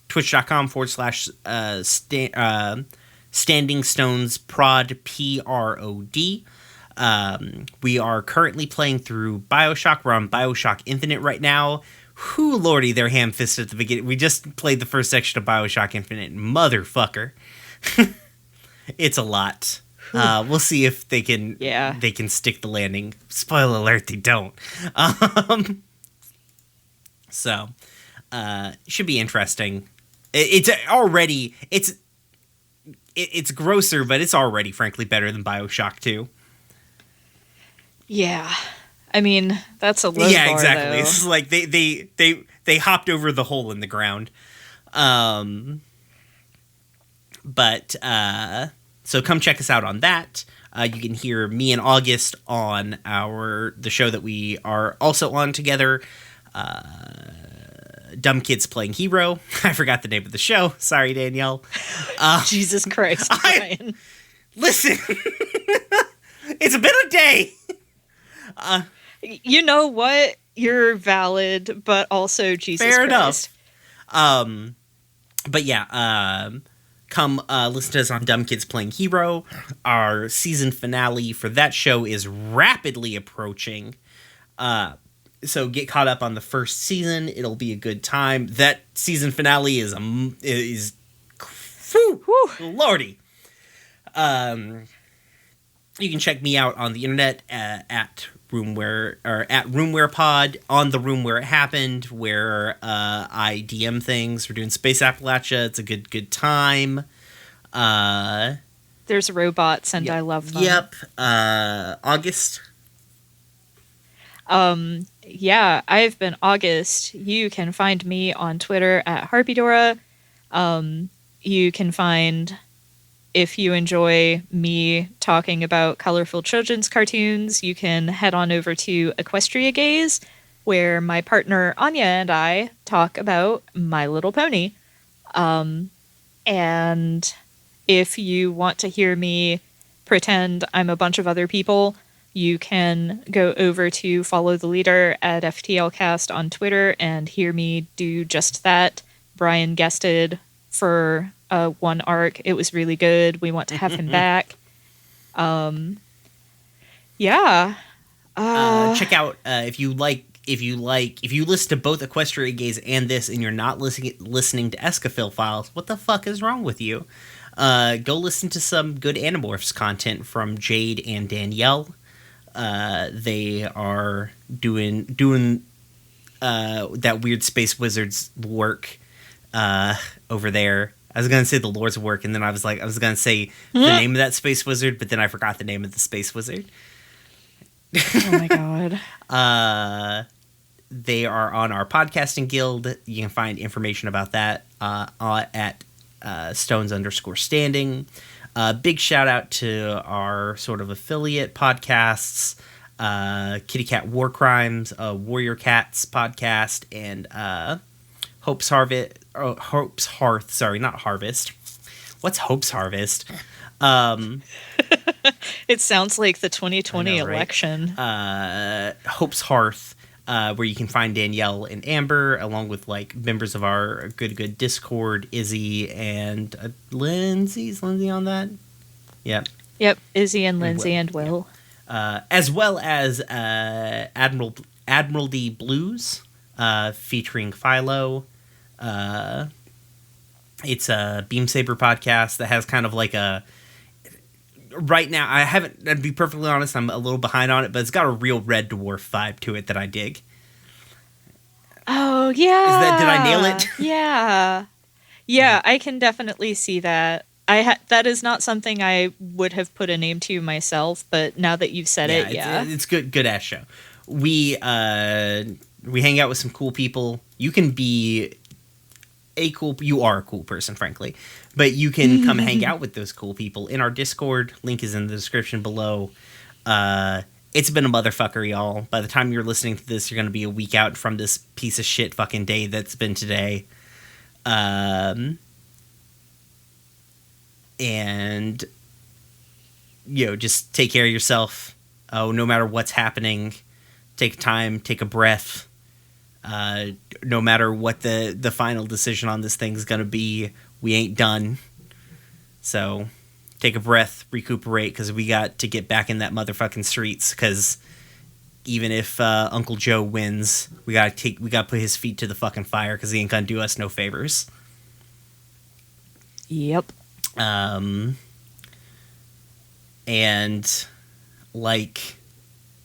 twitch.com/Standing Stones Prod, PROD. We are currently playing through BioShock. We're on BioShock Infinite right now. Whew, lordy, they're ham-fisted at the beginning. We just played the first section of BioShock Infinite. Motherfucker. It's a lot. We'll see if they can stick the landing. Spoiler alert, they don't. So, should be interesting. It's grosser, but it's already, frankly, better than BioShock 2. Yeah. I mean, that's a low yeah, bar, exactly. though. It's like they hopped over the hole in the ground. So come check us out on that. You can hear me and August on the show that we are also on together. Dumb Kids Playing Hero. I forgot the name of the show. Sorry, Danielle. Jesus Christ, Brian. Listen, it's been a day. You know what? You're valid, but also Jesus Fair Christ. enough. But yeah, come listen to us on Dumb Kids Playing Hero. Our season finale for that show is rapidly approaching. So get caught up on the first season. It'll be a good time. That season finale is lordy. You can check me out on the internet at Roomware Pod, on the Room Where It Happened, where I DM things. We're doing Space Appalachia. It's a good time. There's robots, and I love them. Yep. August. Yeah, I've been August. You can find me on Twitter at Harpydora. You can find, if you enjoy me talking about colorful children's cartoons, you can head on over to Equestria Gaze, where my partner Anya and I talk about My Little Pony. And if you want to hear me pretend I'm a bunch of other people, you can go over to Follow the Leader at FTLcast on Twitter and hear me do just that. Brian guested for one arc. It was really good. We want to have him back. Yeah. Check out if you listen to both Equestria Gaze and this, and you're not listening to Escafil Files, what the fuck is wrong with you? Go listen to some good Animorphs content from Jade and Danielle. They are doing that weird Space Wizards work over there. I was gonna say the Lord's work, and then I was gonna say the name of that Space Wizard, but then I forgot the name of the Space Wizard. Oh my god. They are on our podcasting guild. You can find information about that at Stones_Standing. Big shout out to our sort of affiliate podcasts, Kitty Cat War Crimes, Warrior Cats podcast, and Hope's Hearth. Sorry, not Harvest. What's Hope's Harvest? It sounds like the 2020 know, right? election. Hope's Hearth, where you can find Danielle and Amber, along with like members of our good Discord, Izzy and Lindsay. Is Lindsay on that? Yep. Yep, Izzy and Lindsay and Will. As well as Admiralty Blues, featuring Philo. It's a Beam Saber podcast that has kind of like a... Right now, to be perfectly honest, I'm a little behind on it, but it's got a real Red Dwarf vibe to it that I dig. Oh, yeah. Did I nail it? Yeah. Yeah, I can definitely see that. That is not something I would have put a name to myself, but now that you've said it, yeah. It's good ass show. We hang out with some cool people. You can be you are a cool person, frankly, but you can come hang out with those cool people in our Discord. Link is in the description below. It's been a motherfucker, y'all. By the time you're listening to this, you're going to be a week out from this piece of shit fucking day that's been today. And, just take care of yourself. Oh, no matter what's happening, take time, take a breath. No matter what the final decision on this thing's going to be, we ain't done. So take a breath, recuperate, because we got to get back in that motherfucking streets. Because even if Uncle Joe wins, we gotta put his feet to the fucking fire, because he ain't gonna do us no favors. Yep. And like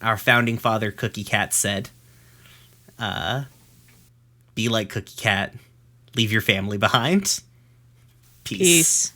our founding father Cookie Cat said, be like Cookie Cat, leave your family behind. Peace.